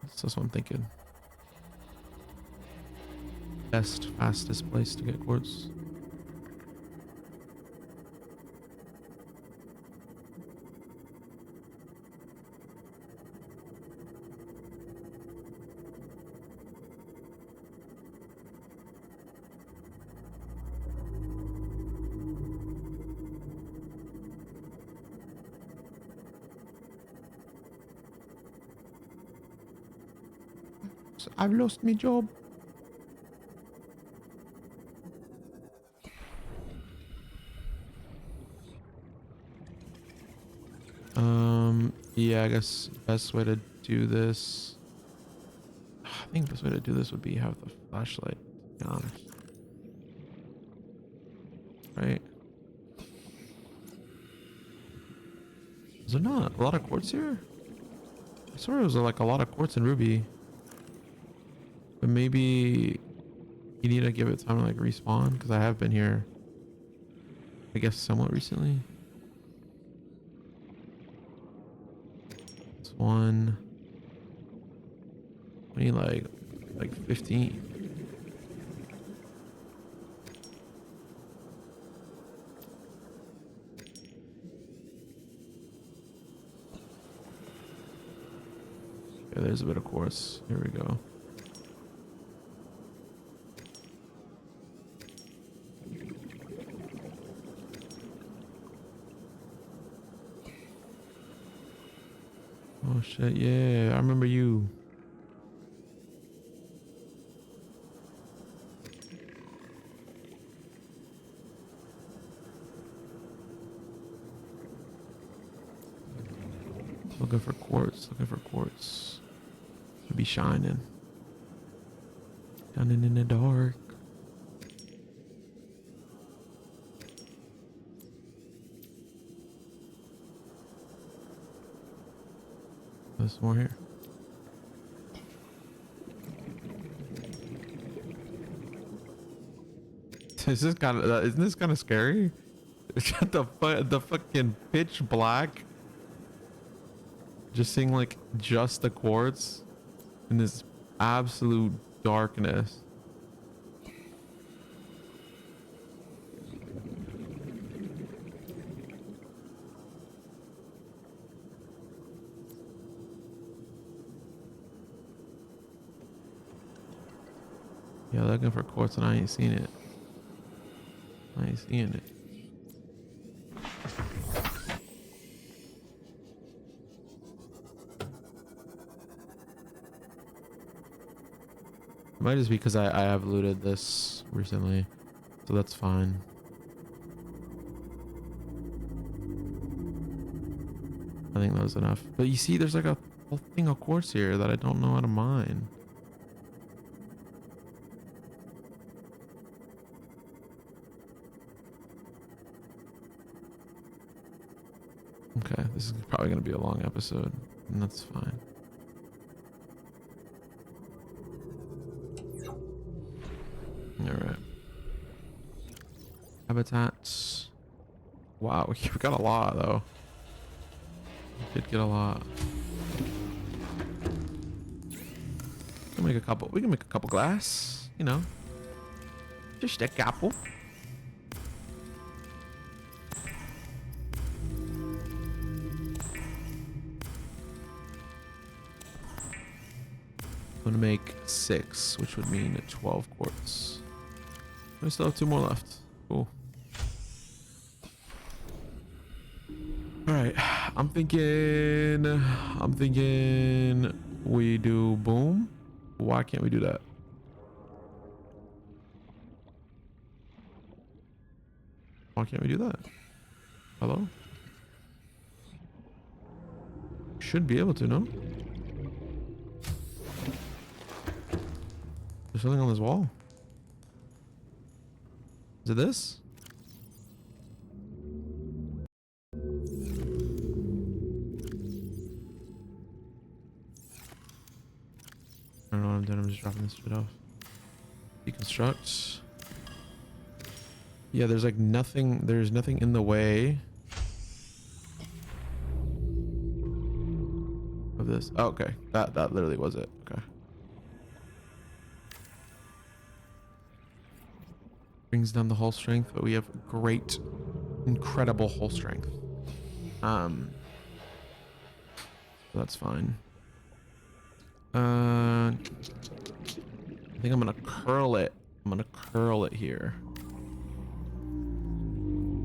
That's what I'm thinking. Best, fastest place to get quartz. I've lost my job. Yeah, I guess best way to do this. I think the best way to do this would be have the flashlight, to be honest. Right? Is there not a lot of quartz here? I swear it was like a lot of quartz and ruby. But maybe you need to give it time to like respawn, because I have been here, I guess, somewhat recently. It's one. We need like 15. Okay, there's a bit of quartz. Here we go. Oh shit, yeah, I remember you. Looking for quartz, looking for quartz. Should be shining. Shining in the dark. There's more here. Is this kind of isn't this kind of scary? It's got the fucking pitch black. Just seeing like just the quartz in this absolute darkness. Yeah, looking for quartz and I ain't seen it. I ain't seeing it. It might just be because I have looted this recently, so that's fine. I think that was enough. But you see, there's like a whole thing of quartz here that I don't know how to mine. Okay, this is probably going to be a long episode, and that's fine. All right. Habitats. Wow, we got a lot though. We did get a lot. We can make a couple. We can make a couple glass. You know, just a couple. I'm gonna make 6, which would mean 12 quartz. We still have 2 more left. Cool. All right, I'm thinking we do boom. Why can't we do that? Why can't we do that? Hello? Should be able to, no? There's something on this wall. Is it this? I don't know what I'm doing. I'm just dropping this shit off. Deconstruct. Yeah, there's like nothing. There's nothing in the way of this. Oh, okay. That literally was it. Okay. Brings down the hull strength, but we have great, incredible hull strength. That's fine. I think I'm gonna curl it. I'm gonna curl it here.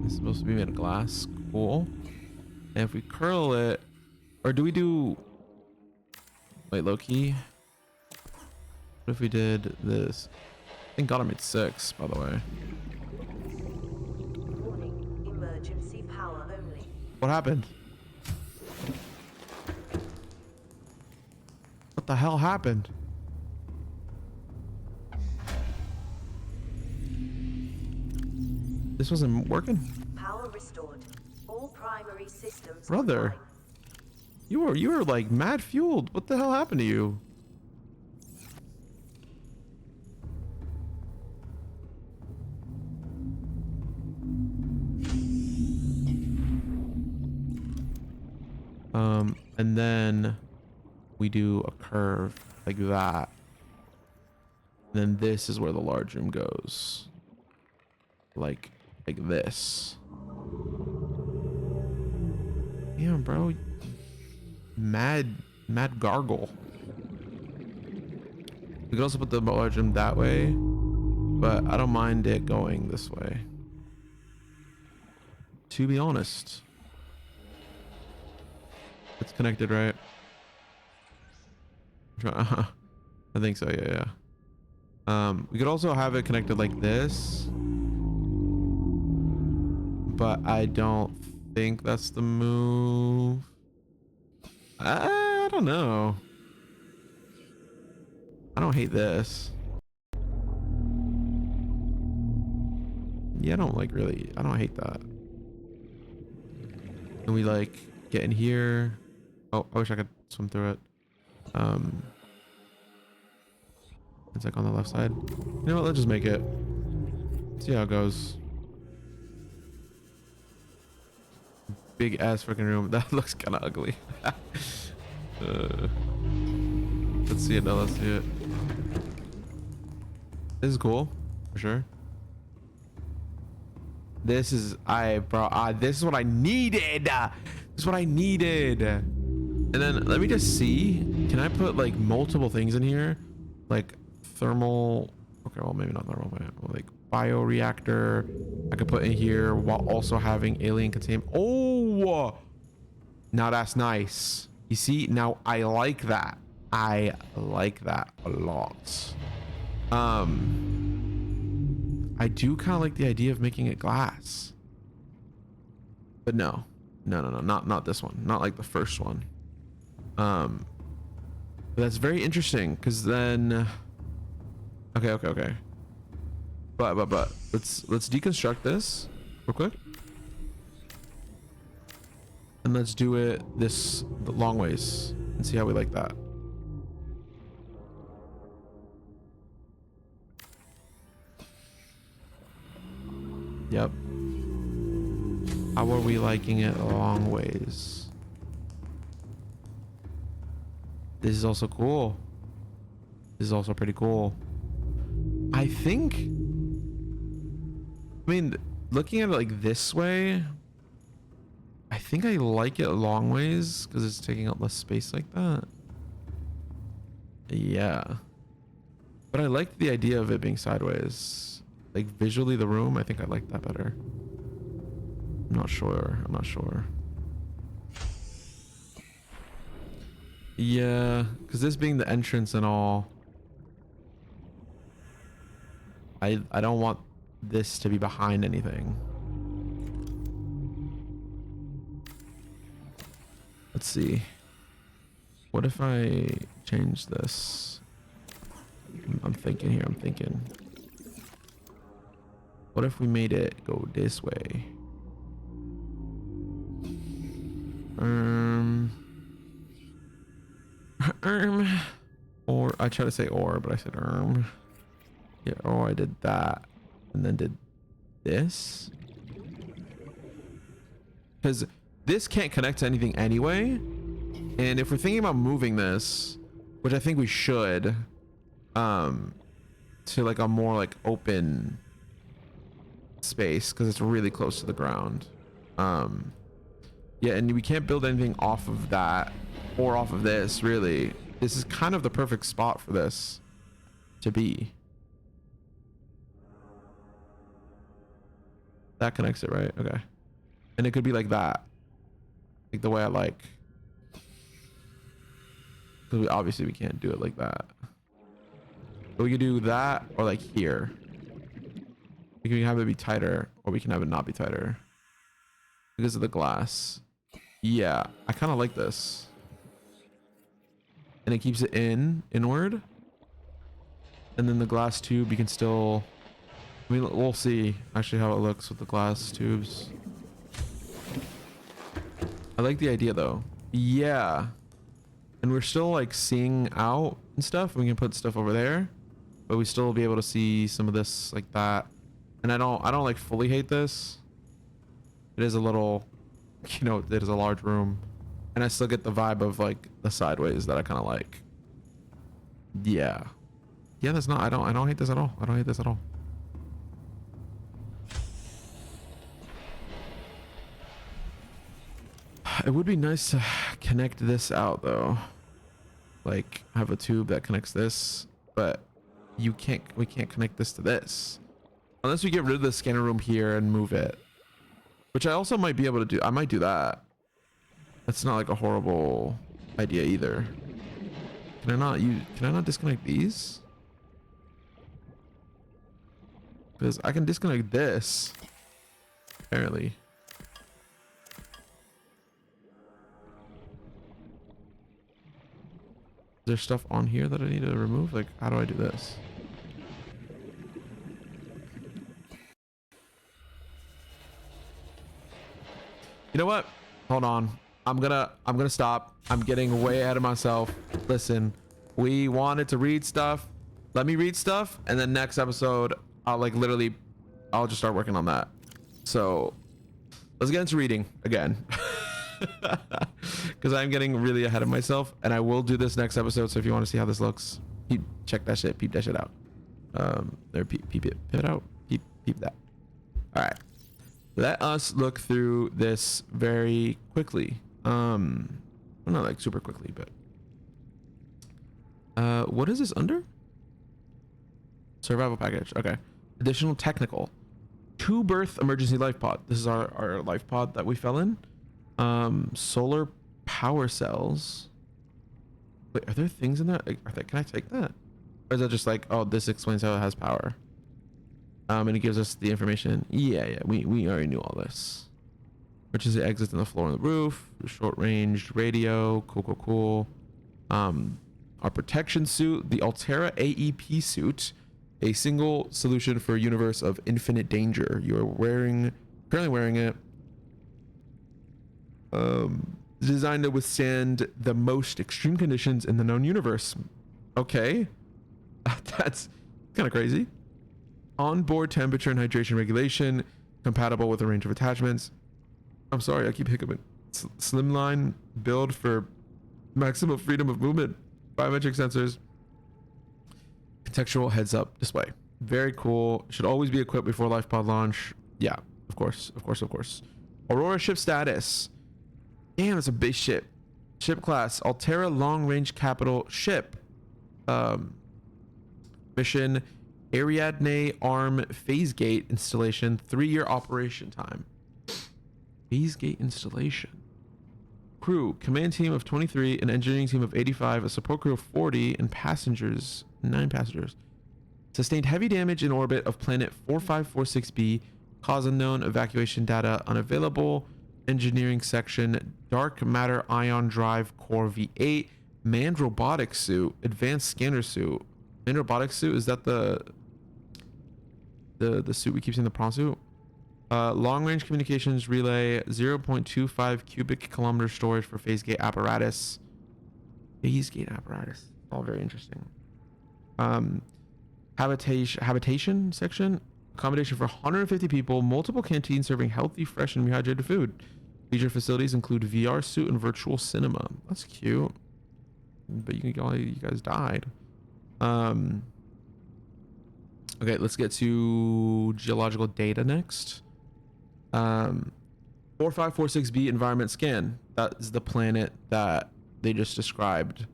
It's supposed to be made of glass. Cool. And if we curl it, or do we do? Wait, low key. What if we did this? Thank God I made 6, by the way. Warning, emergency power only. What happened? What the hell happened? This wasn't working? Power restored. All primary systems Brother. online. You were like mad fueled. What the hell happened to you? And then we do a curve like that. And then this is where the large room goes. Like this. Damn, bro. Mad gargle. We could also put the large room that way, but I don't mind it going this way. To be honest. It's connected, right? I think so, yeah. We could also have it connected like this, but I don't think that's the move. I don't know. I don't hate this. Yeah, I don't hate that. Can we like get in here? Oh, I wish I could swim through it. It's like on the left side. You know what? Let's just make it. See how it goes. Big ass freaking room. That looks kind of ugly. Let's see it now. Let's see it. This is cool, for sure. This is this is what I needed. This is what I needed. And then let me just see. Can I put like multiple things in here, like thermal Okay, well, maybe not thermal, but like bioreactor. I could put in here while also having alien containment. Oh, now that's nice. You see, now I like that. I like that a lot. I do kind of like the idea of making it glass, but no, not this one. Not like the first one. But that's very interesting because then, okay. But let's deconstruct this real quick, and let's do it this the long ways and see how we like that. Yep. How are we liking it long ways? This is also cool. This is also pretty cool. I mean, looking at it like this way, I think I like it long ways because it's taking up less space like that. Yeah. But I like the idea of it being sideways. Like visually the room, I think I like that better. I'm not sure. Yeah, because this being the entrance and all, I don't want this to be behind anything. Let's see. What if I change this? I'm thinking here. What if we made it go this way? Or I try to say or, but I said Yeah, or I did that and then did this. Because this can't connect to anything anyway. And if we're thinking about moving this, which I think we should, to like a more like open space because it's really close to the ground. Yeah, and we can't build anything off of that or off of this, really. This is kind of the perfect spot for this to be. That connects it, right? Okay. And it could be like that. Like the way I like. Because obviously we can't do it like that. But we could do that or like here. We can have it be tighter or we can have it not be tighter. Because of the glass. Yeah, I kind of like this. And it keeps it inward. And then the glass tube, you can still... I mean, we'll see actually how it looks with the glass tubes. I like the idea though. Yeah. And we're still like seeing out and stuff. We can put stuff over there. But we still will be able to see some of this like that. And I don't like fully hate this. It is a little... You know, it is a large room. And I still get the vibe of like the sideways that I kind of like. Yeah. Yeah, that's not... I don't hate this at all. I don't hate this at all. It would be nice to connect this out though. Like have a tube that connects this, but we can't connect this to this. Unless we get rid of the scanner room here and move it. Which I also might be able to do. I might do that. That's not like a horrible idea either. Can I not disconnect these? Because I can disconnect this. Apparently. Is there stuff on here that I need to remove? Like, how do I do this? You know what? Hold on. I'm gonna stop. I'm getting way ahead of myself. Listen, we wanted to read stuff. Let me read stuff, and then next episode, I'll just start working on that. So let's get into reading again. Because I'm getting really ahead of myself, and I will do this next episode. So if you want to see how this looks, check that shit, peep that shit out. Peep it out, peep that. All right, let us look through this very quickly. Well, not like super quickly, but what is this under? Survival package. Okay. Additional technical. 2 berth emergency life pod. This is our life pod that we fell in. Solar power cells. Wait, are there things in there? Can I take that? Or is that just like, oh, this explains how it has power? And it gives us the information. Yeah, we already knew all this. Which is the exits on the floor and the roof, short range radio, cool. Our protection suit, the Altera AEP suit, a single solution for a universe of infinite danger. You are currently wearing it. Designed to withstand the most extreme conditions in the known universe. Okay. That's kind of crazy. Onboard temperature and hydration regulation, compatible with a range of attachments. I'm sorry, I keep hiccuping. Slimline build for maximum freedom of movement. Biometric sensors. Contextual heads-up display. Very cool. Should always be equipped before life pod launch. Yeah, of course. Aurora ship status. Damn, it's a big ship. Ship class. Altera long-range capital ship. Mission. Ariadne arm phase gate installation. 3-year operation time. Phase gate installation. Crew. Command team of 23. An engineering team of 85. A support crew of 40. And passengers. 9 passengers. Sustained heavy damage in orbit of planet 4546b. Cause unknown. Evacuation data unavailable. Engineering section. Dark matter ion drive core V8. Manned robotic suit. Advanced scanner suit. Manned robotic suit, is that the suit we keep seeing, the prawn suit? Long range communications relay. 0.25 cubic kilometer storage for phase gate apparatus. Phase gate apparatus. All very interesting. Habitation section. Accommodation for 150 people. Multiple canteens serving healthy, fresh, and rehydrated food. Leisure facilities include VR suit and virtual cinema. That's cute. But you guys died. Okay, let's get to geological data next. 4546b environment scan. That is the planet that they just described,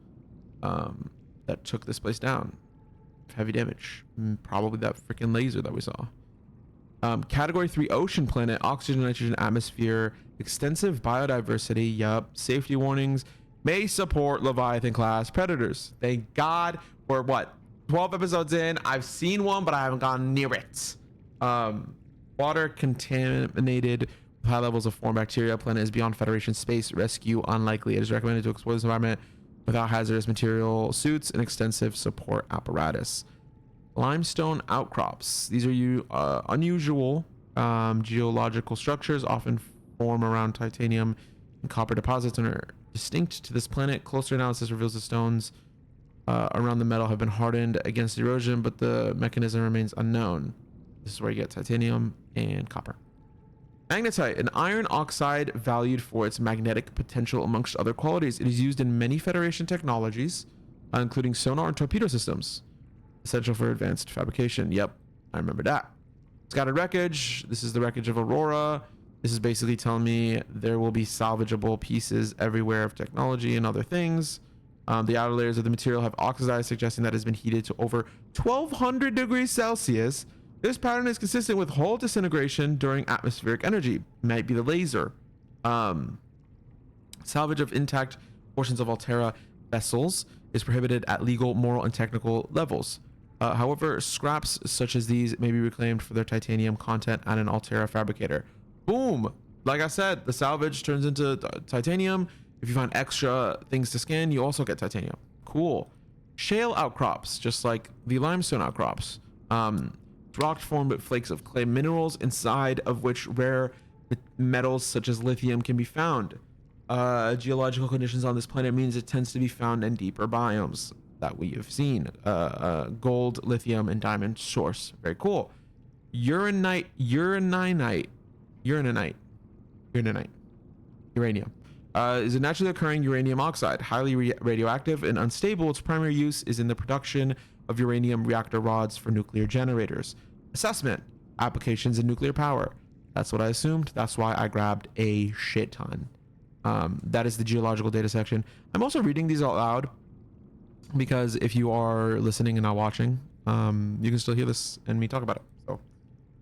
that took this place down. Heavy damage. Probably that freaking laser that we saw. Category 3 ocean planet. Oxygen, nitrogen, atmosphere. Extensive biodiversity. Yup. Safety warnings. May support Leviathan class predators. Thank God. We're what? 12 episodes in. I've seen one, but I haven't gone near it. Water contaminated with high levels of foreign bacteria. Planet is beyond Federation space. Rescue unlikely. It is recommended to explore this environment without hazardous material suits and extensive support apparatus. Limestone outcrops. These are unusual geological structures, often form around titanium and copper deposits and are distinct to this planet. Closer analysis reveals the stones around the metal have been hardened against erosion, but the mechanism remains unknown. This is where you get titanium and copper. Magnetite, an iron oxide valued for its magnetic potential amongst other qualities. It is used in many Federation technologies, including sonar and torpedo systems. Essential for advanced fabrication. Yep, I remember that. Scattered wreckage. This is the wreckage of Aurora. This is basically telling me there will be salvageable pieces everywhere of technology and other things. The outer layers of the material have oxidized, suggesting that it has been heated to over 1200 degrees Celsius. This pattern is consistent with hull disintegration during atmospheric energy. Might be the laser. Salvage of intact portions of Altera vessels is prohibited at legal, moral, and technical levels. However, scraps such as these may be reclaimed for their titanium content at an Altera fabricator. Boom! Like I said, the salvage turns into titanium. If you find extra things to scan, you also get titanium. Cool. Shale outcrops, just like the limestone outcrops. Rock formed with flakes of clay minerals, inside of which rare metals such as lithium can be found. Geological conditions on this planet means it tends to be found in deeper biomes that we have seen. Gold, lithium, and diamond source. Very cool. Uranium. Is a naturally occurring uranium oxide, highly radioactive and unstable. Its primary use is in the production of uranium reactor rods for nuclear generators. Assessment, applications in nuclear power. That's what I assumed. That's why I grabbed a shit ton. That is the geological data section. I'm also reading these out loud because if you are listening and not watching, you can still hear this and me talk about it. So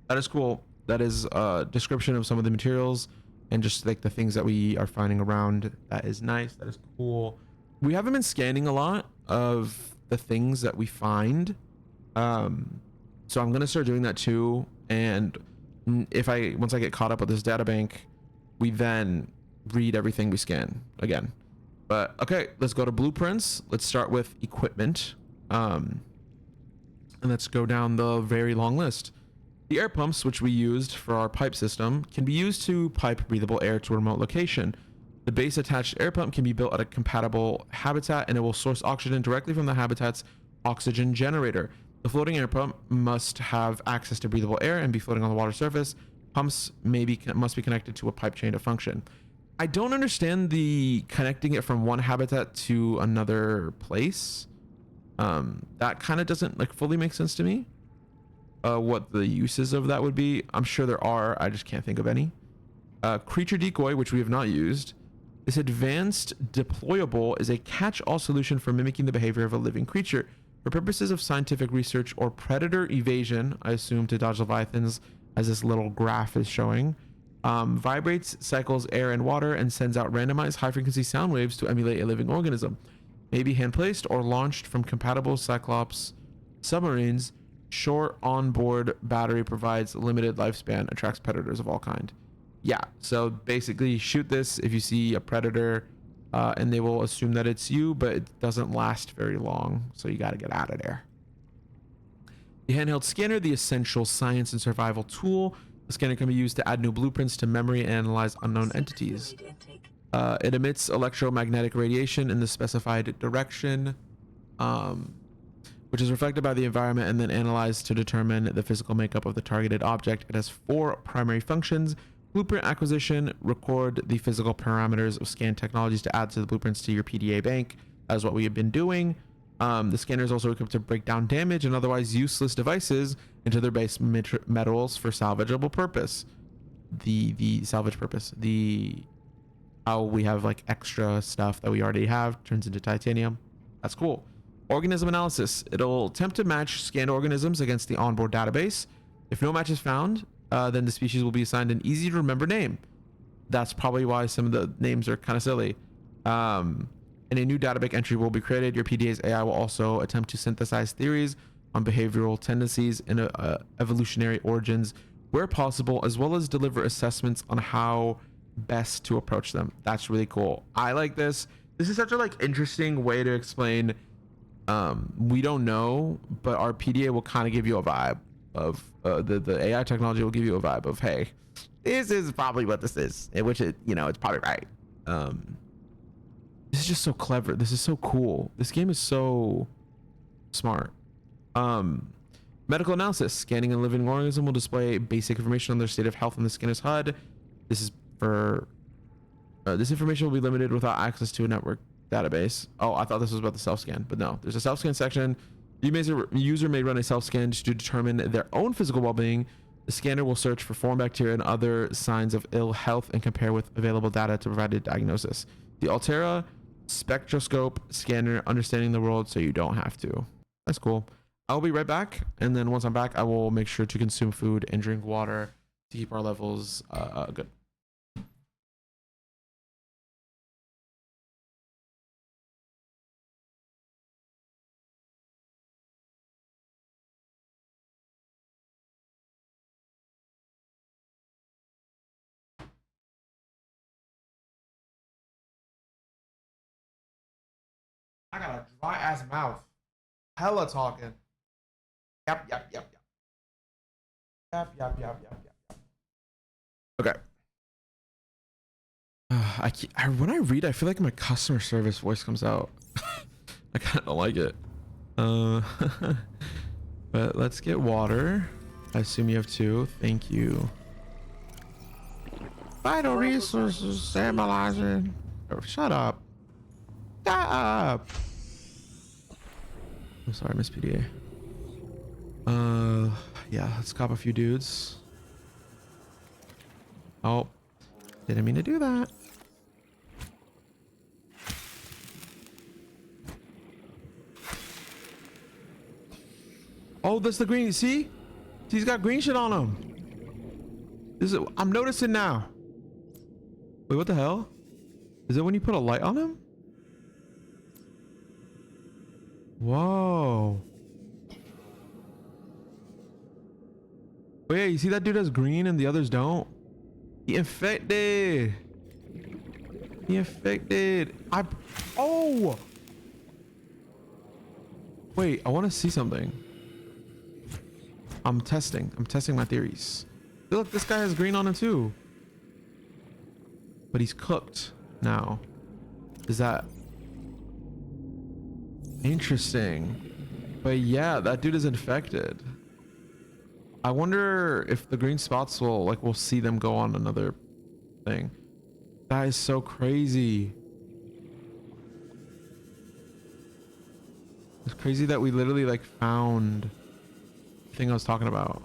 that is cool. That is a description of some of the materials and just like the things that we are finding around. That is nice. That is cool. We haven't been scanning a lot of the things that we find. So I'm gonna start doing that too. And once I get caught up with this data bank, we then read everything we scan again. But okay, let's go to blueprints. Let's start with equipment. And let's go down the very long list. The air pumps, which we used for our pipe system, can be used to pipe breathable air to a remote location. The base attached air pump can be built at a compatible habitat, and it will source oxygen directly from the habitat's oxygen generator. The floating air pump must have access to breathable air and be floating on the water surface. Pumps must be connected to a pipe chain to function. I don't understand the connecting it from one habitat to another place. That kind of doesn't like fully make sense to me. What the uses of that would be. I'm sure there are, I just can't think of any. Creature decoy, which we have not used. This advanced deployable is a catch-all solution for mimicking the behavior of a living creature. For purposes of scientific research or predator evasion, I assume to dodge leviathans, as this little graph is showing, vibrates, cycles air and water, and sends out randomized high-frequency sound waves to emulate a living organism. May be hand-placed or launched from compatible Cyclops submarines. Short onboard battery provides limited lifespan, attracts predators of all kind. Yeah, so basically shoot this if you see a predator, and they will assume that it's you, but it doesn't last very long, so you got to get out of there. The handheld scanner, the essential science and survival tool. The scanner can be used to add new blueprints to memory and analyze unknown entities. It emits electromagnetic radiation in the specified direction, which is reflected by the environment and then analyzed to determine the physical makeup of the targeted object. It has 4 primary functions. Blueprint acquisition, record the physical parameters of scan technologies to add to the blueprints to your PDA bank. That is what we have been doing. The scanner is also equipped to break down damage and otherwise useless devices into their base metals for salvageable purpose. The salvage purpose. How we have like extra stuff that we already have turns into titanium. That's cool. Organism analysis. It'll attempt to match scanned organisms against the onboard database. If no match is found, then the species will be assigned an easy to remember name. That's probably why some of the names are kind of silly. And a new databank entry will be created. Your PDA's AI will also attempt to synthesize theories on behavioral tendencies and evolutionary origins where possible, as well as deliver assessments on how best to approach them. That's really cool. I like this. This is such a like interesting way to explain. We don't know, but our PDA will kind of give you a vibe of the AI technology will give you a vibe of, hey, this is probably what this is, which it, you know, it's probably right. This is just so clever. This is so cool. This game is so smart. Medical analysis. Scanning a living organism will display basic information on their state of health in the scanner's HUD. This is for this information will be limited without access to a network database. Oh, I thought this was about the self-scan, but no. There's a self-scan section. The user may run a self-scan to determine their own physical well-being. The scanner will search for foreign bacteria and other signs of ill health and compare with available data to provide a diagnosis. The Altera spectroscope scanner, understanding the world so you don't have to. That's cool. I'll be right back, and then once I'm back, I will make sure to consume food and drink water to keep our levels good. I got a dry ass mouth. Hella talking. Yep. Okay. When I read, I feel like my customer service voice comes out. I kind of like it. But let's get water. I assume you have 2. Thank you. Vital resources stabilizing. Oh, shut up. Shut up. I'm sorry, Miss PDA. Yeah, let's cop a few dudes. Oh, didn't mean to do that. Oh, that's the green. See? He's got green shit on him. I'm noticing now. Wait, what the hell? Is it when you put a light on him? Whoa. Wait, you see that dude has green and the others don't? He infected. He infected. Oh! Wait, I want to see something. I'm testing my theories. Look, this guy has green on him too. But he's cooked now. Is that interesting? But yeah, that dude is infected. I wonder if the green spots we'll see them go on another thing. That is so crazy. It's crazy that we literally like found the thing I was talking about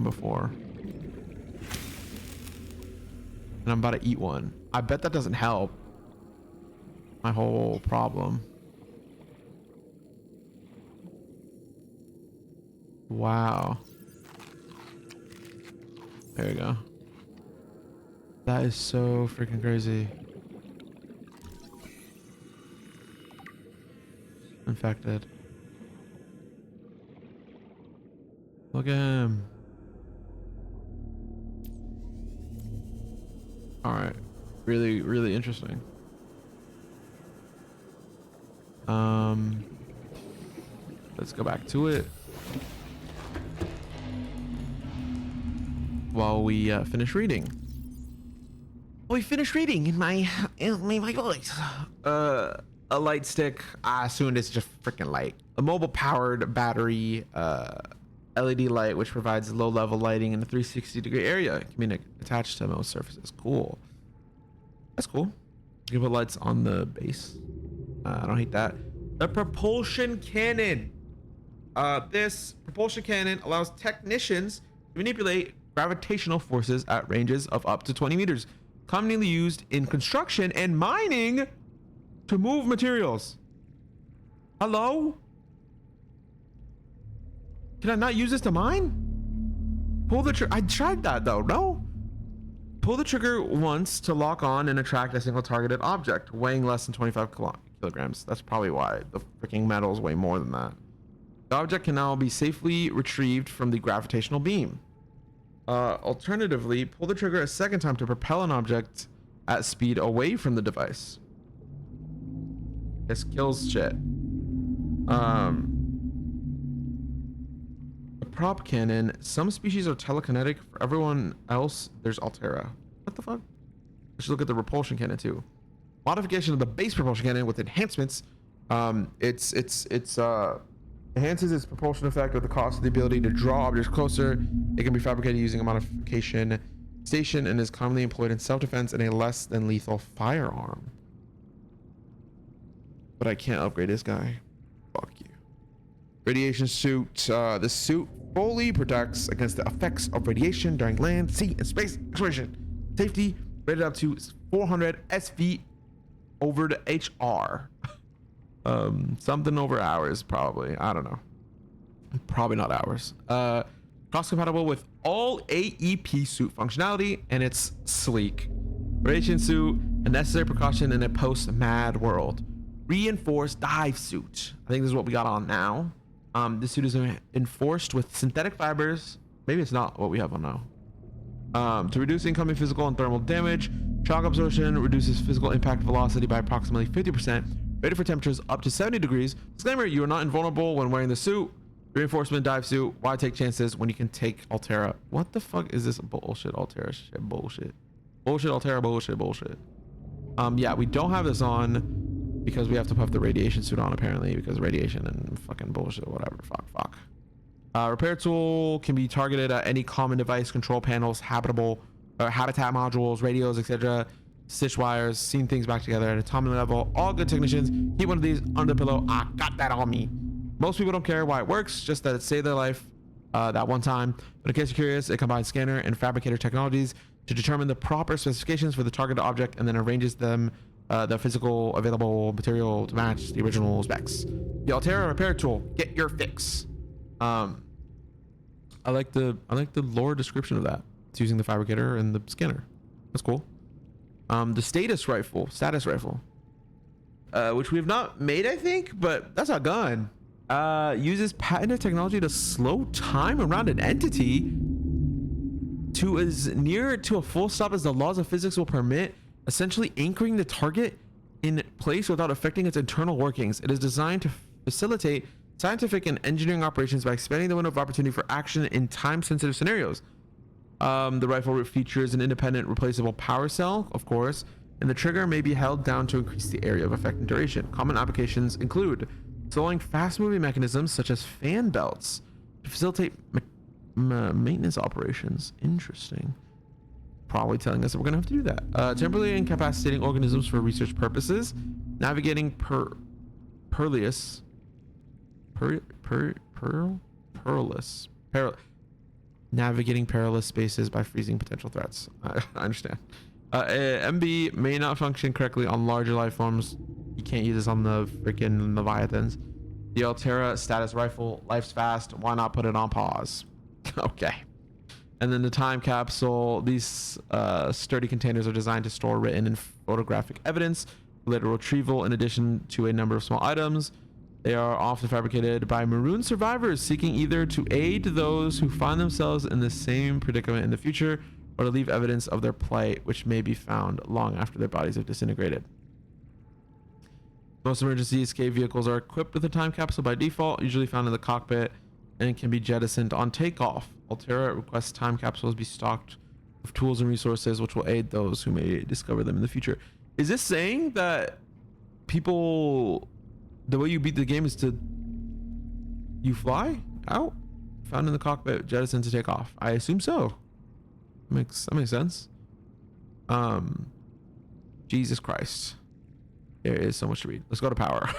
before. And I'm about to eat one. I bet that doesn't help my whole problem. Wow. There you go. That is so freaking crazy. Infected. Look at him. All right. Really, really interesting. Let's go back to it. While we finish reading. We finished reading in my voice. A light stick. I assumed it's just freaking light. A mobile powered battery LED light which provides low level lighting in a 360-degree area. Can be attached to most surfaces. Cool. That's cool. You can put lights on the base. I don't hate that. The propulsion cannon. This propulsion cannon allows technicians to manipulate gravitational forces at ranges of up to 20 meters, commonly used in construction and mining to move materials. Hello? Can I not use this to mine? Pull the trigger. I tried that though. No. Pull the trigger once to lock on and attract a single targeted object weighing less than 25 kilograms. That's probably why the freaking metals weigh more than that. The object can now be safely retrieved from the gravitational beam. Alternatively, pull the trigger a second time to propel an object at speed away from the device. This kills shit. The prop cannon. Some species are telekinetic. For everyone else, there's Altera. What the fuck? I should look at the repulsion cannon too. Modification of the base propulsion cannon with enhancements. Enhances its propulsion effect with the cost of the ability to draw objects closer. It can be fabricated using a modification station and is commonly employed in self-defense and a less than lethal firearm. But I can't upgrade this guy. Fuck you. Radiation suit. The suit fully protects against the effects of radiation during land, sea, and space exploration. Safety rated up to 400 SV over the HR. Something over hours, probably. I don't know. Probably not hours. Cross compatible with all AEP suit functionality, and it's sleek. Radiation suit, a necessary precaution in a post-mad world. Reinforced dive suit. I think this is what we got on now. This suit is enforced with synthetic fibers. Maybe it's not what we have on now. To reduce incoming physical and thermal damage. Shock absorption reduces physical impact velocity by approximately 50%. Rated for temperatures up to 70 degrees. Disclaimer, you are not invulnerable when wearing the suit. Reinforcement dive suit. Why take chances when you can take Altera? What the fuck is this bullshit Altera shit? Bullshit. Bullshit Altera bullshit. Yeah, we don't have this on because we have to put the radiation suit on apparently because radiation and fucking bullshit, whatever. Fuck. Repair tool can be targeted at any common device, control panels, habitat modules, radios, etc. Stitch wires, seam things back together at a atomic level. All good technicians keep one of these under the pillow. I got that on me. Most people don't care why it works, just that it saved their life that one time. But in case you're curious, it combines scanner and fabricator technologies to determine the proper specifications for the targeted object and then arranges them the physical available material to match the original specs. The Altera repair tool, get your fix. I like the lore description of that. It's using the fabricator and the scanner. That's cool. The status rifle, which we have not made, I think, but that's a gun. Uses patented technology to slow time around an entity to as near to a full stop as the laws of physics will permit, essentially anchoring the target in place without affecting its internal workings. It is designed to facilitate scientific and engineering operations by expanding the window of opportunity for action in time-sensitive scenarios. The rifle features an independent replaceable power cell, of course, and the trigger may be held down to increase the area of effect and duration. Common applications include slowing fast-moving mechanisms such as fan belts to facilitate maintenance operations. Interesting. Probably telling us that we're gonna have to do that. Temporarily incapacitating organisms for research purposes. Navigating navigating perilous spaces by freezing potential threats. I understand. MB may not function correctly on larger life forms. You can't use this on the freaking Leviathans. The Altera status rifle, life's fast. Why not put it on pause? Okay. And then the time capsule. These sturdy containers are designed to store written and photographic evidence, later retrieval, in addition to a number of small items. They are often fabricated by maroon survivors seeking either to aid those who find themselves in the same predicament in the future, or to leave evidence of their plight, which may be found long after their bodies have disintegrated. Most emergency escape vehicles are equipped with a time capsule by default, usually found in the cockpit, and can be jettisoned on takeoff. Altera requests time capsules be stocked with tools and resources which will aid those who may discover them in the future. Is this saying that people, the way you beat the game is to you fly out, found in the cockpit, jettisoned to take off? I assume so. That makes sense. Jesus Christ. There is so much to read. Let's go to power.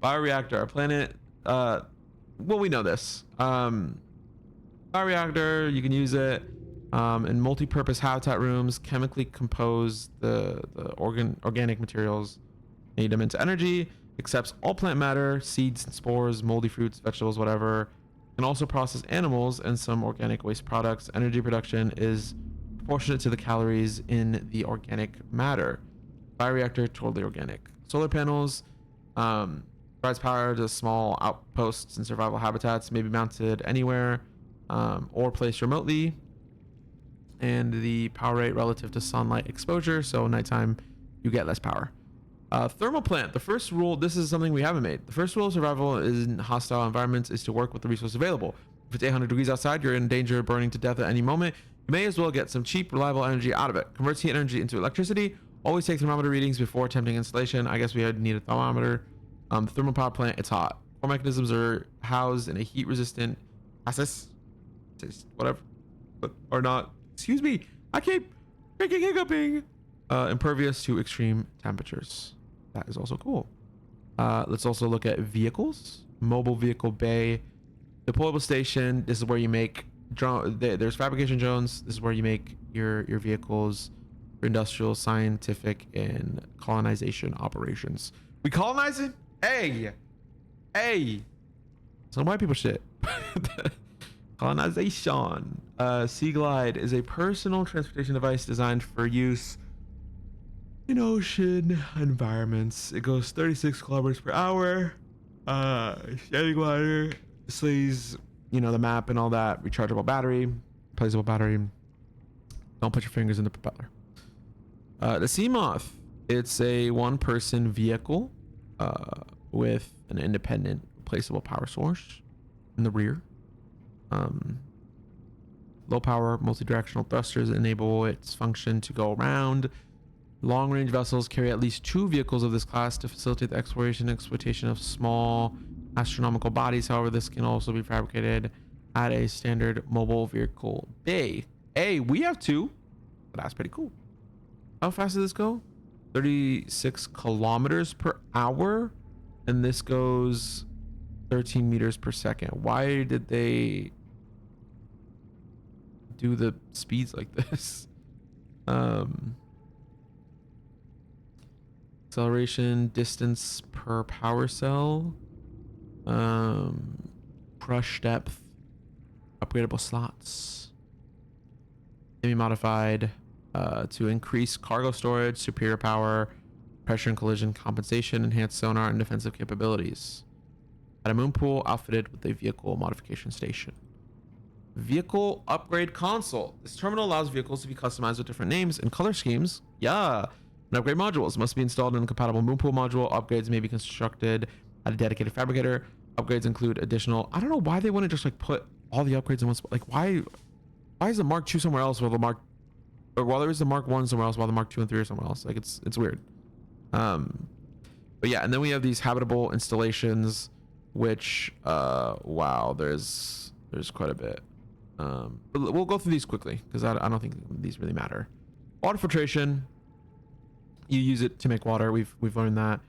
Bioreactor, our planet. Well, we know this. Bioreactor, you can use it in multi-purpose habitat rooms. Chemically compose the organic materials, made them into energy. Accepts all plant matter, seeds and spores, moldy fruits, vegetables, whatever. Can also process animals and some organic waste products. Energy production is proportionate to the calories in the organic matter. Bioreactor, totally organic. Solar panels provides power to small outposts and survival habitats, may be mounted anywhere or placed remotely. And the power rate relative to sunlight exposure, so nighttime you get less power. Thermal plant. The first rule, this is something we haven't made. The first rule of survival in hostile environments is to work with the resource available. If it's 800 degrees outside, you're in danger of burning to death at any moment. You may as well get some cheap, reliable energy out of it. Converts heat energy into electricity. Always take thermometer readings before attempting installation. I guess we would need a thermometer. The thermal power plant, it's hot. Core mechanisms are housed in a heat-resistant chassis. Whatever. Or not. Excuse me. I keep freaking hiccuping. Impervious to extreme temperatures. That is also cool. Let's also look at vehicles. Mobile vehicle bay. Deployable station. This is where you make drone. There's fabrication drones. This is where you make your vehicles for industrial, scientific, and colonization operations. We colonizing? Hey! Some white people shit. Colonization. Sea Glide is a personal transportation device designed for use in ocean environments. It goes 36 kilometers per hour. Standing glider displays, the map and all that. Rechargeable battery, replaceable battery. Don't put your fingers in the propeller. The Sea Moth. It's a one-person vehicle with an independent replaceable power source in the rear. Low power multi-directional thrusters enable its function to go around. Long-range vessels carry at least 2 vehicles of this class to facilitate the exploration and exploitation of small astronomical bodies. However, this can also be fabricated at a standard mobile vehicle bay. Hey, we have 2. That's pretty cool. How fast does this go? 36 kilometers per hour. And this goes 13 meters per second. Why did they do the speeds like this? Acceleration distance per power cell. crush depth, upgradable slots. Can be modified to increase cargo storage, superior power, pressure and collision compensation, enhanced sonar, and defensive capabilities. At a moon pool outfitted with a vehicle modification station. Vehicle upgrade console. This terminal allows vehicles to be customized with different names and color schemes. Yeah. And upgrade modules must be installed in a compatible moon pool module. Upgrades may be constructed at a dedicated fabricator. Upgrades include additional. I don't know why they wouldn't just like put all the upgrades in one spot. Like why is the Mark II somewhere else while the Mark, or while there is the Mark I somewhere else while the Mark II and 3 are somewhere else? Like it's weird. But yeah, and then we have these habitable installations, which wow, there's quite a bit. But we'll go through these quickly because I don't think these really matter. Water filtration. You use it to make water. We've learned that.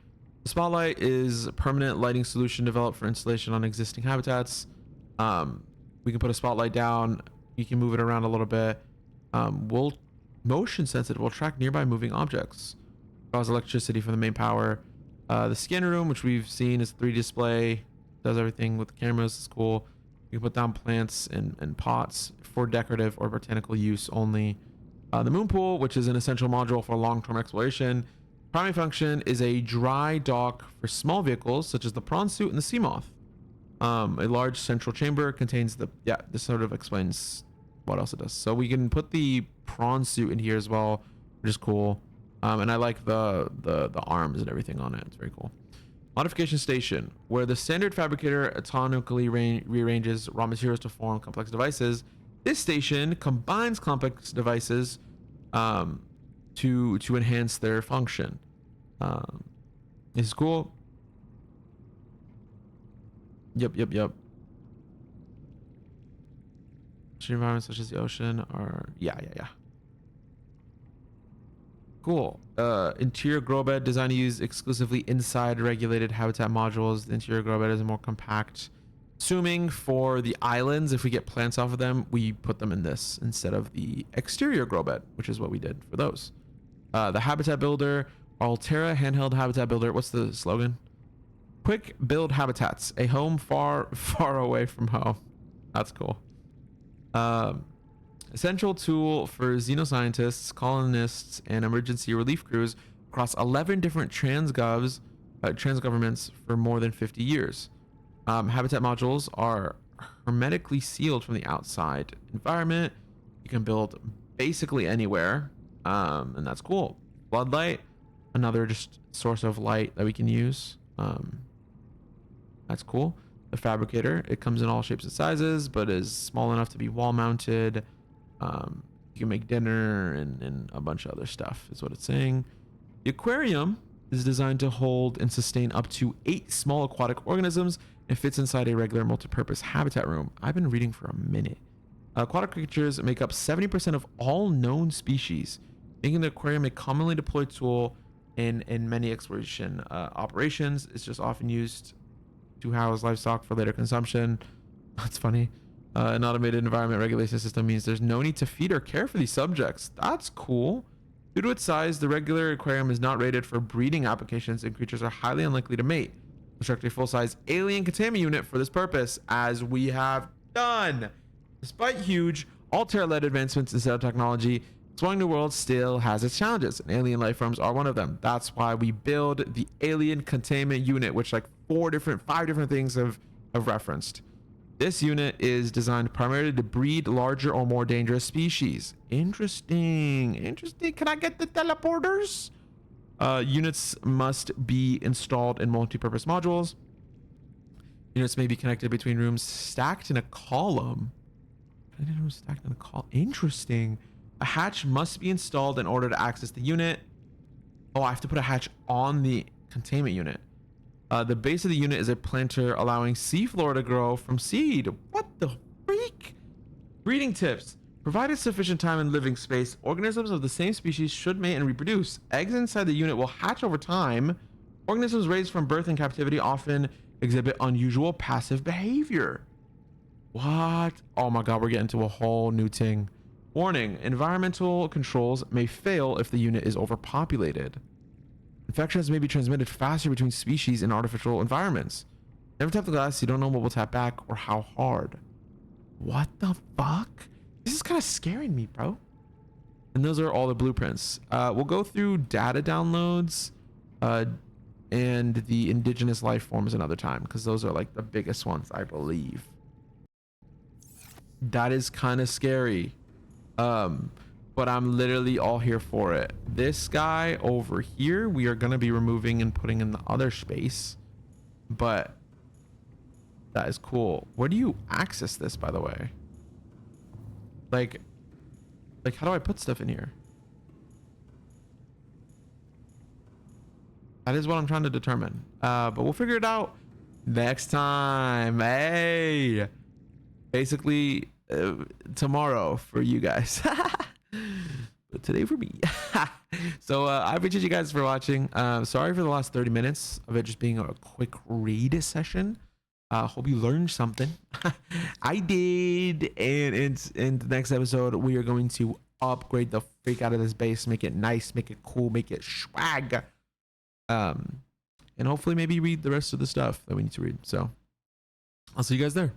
The spotlight is a permanent lighting solution developed for installation on existing habitats. We can put a spotlight down. You can move it around a little bit. We'll motion sensitive. We'll track nearby moving objects. Draws electricity from the main power. The scanner room, which we've seen, is 3D display. Does everything with the cameras. It's cool. You can put down plants and pots for decorative or botanical use only. The moon pool, which is an essential module for long-term exploration. Primary function is a dry dock for small vehicles such as the prawn suit and the sea moth. A large central chamber contains the, yeah, this sort of explains what else it does. So we can put the prawn suit in here as well, which is cool. And I like the arms and everything on it. It's very cool. Modification station, where the standard fabricator autonomically rearranges raw materials to form complex devices. This station combines complex devices to enhance their function. This is cool. Yep. Environments such as the ocean are yeah. Cool. Interior grow bed designed to use exclusively inside regulated habitat modules. The interior grow bed is more compact. Assuming for the islands, if we get plants off of them, we put them in this instead of the exterior grow bed, which is what we did for those. The habitat builder, Altera handheld habitat builder. What's the slogan? Quick build habitats, a home far away from home. That's cool. Essential tool for xenoscientists, colonists, and emergency relief crews across 11 different transgovernments for more than 50 years. Habitat modules are hermetically sealed from the outside environment. You can build basically anywhere, and that's cool. Floodlight, another just source of light that we can use. That's cool. The fabricator, it comes in all shapes and sizes, but is small enough to be wall mounted. You can make dinner and a bunch of other stuff is what it's saying. The aquarium is designed to hold and sustain up to 8 small aquatic organisms and fits inside a regular multi-purpose habitat room. I've been reading for a minute. Aquatic creatures make up 70% of all known species, making the aquarium a commonly deployed tool in many exploration operations. It's just often used to house livestock for later consumption. That's funny. An automated environment regulation system means there's no need to feed or care for these subjects. That's cool. Due to its size, the regular aquarium is not rated for breeding applications, and creatures are highly unlikely to mate. Construct a full-size alien containment unit for this purpose, as we have done. Despite huge Altair-led advancements in setup technology, exploring new worlds still has its challenges, and alien life forms are one of them. That's why we build the alien containment unit, which like 5 different things have referenced. This unit is designed primarily to breed larger or more dangerous species. Interesting. Can I get the teleporters? Units must be installed in multi-purpose modules. Units may be connected between rooms stacked in a column. Interesting. A hatch must be installed in order to access the unit. Oh, I have to put a hatch on the containment unit. The base of the unit is a planter allowing seafloor to grow from seed. What the freak? Breeding tips. Provided sufficient time and living space, organisms of the same species should mate and reproduce. Eggs inside the unit will hatch over time. Organisms raised from birth and captivity often exhibit unusual passive behavior. What? Oh my god, we're getting to a whole new thing. Warning, environmental controls may fail if the unit is overpopulated. Infections may be transmitted faster between species in artificial environments. Never tap the glass. You don't know what will tap back or how hard. What the fuck? This is kind of scaring me, bro. And those are all the blueprints. We'll go through data downloads and the indigenous life forms another time, because those are like the biggest ones, I believe. That is kind of scary. But I'm literally all here for it. This guy over here, we are going to be removing and putting in the other space. But that is cool. Where do you access this, by the way? Like how do I put stuff in here? That is what I'm trying to determine. But we'll figure it out next time. Hey, basically tomorrow for you guys. But today for me. So I appreciate you guys for watching. Sorry for the last 30 minutes of it just being a quick read session. Hope you learned something. I did. And in the next episode, we are going to upgrade the freak out of this base, make it nice, make it cool, make it swag. And hopefully maybe read the rest of the stuff that we need to read. So I'll see you guys there.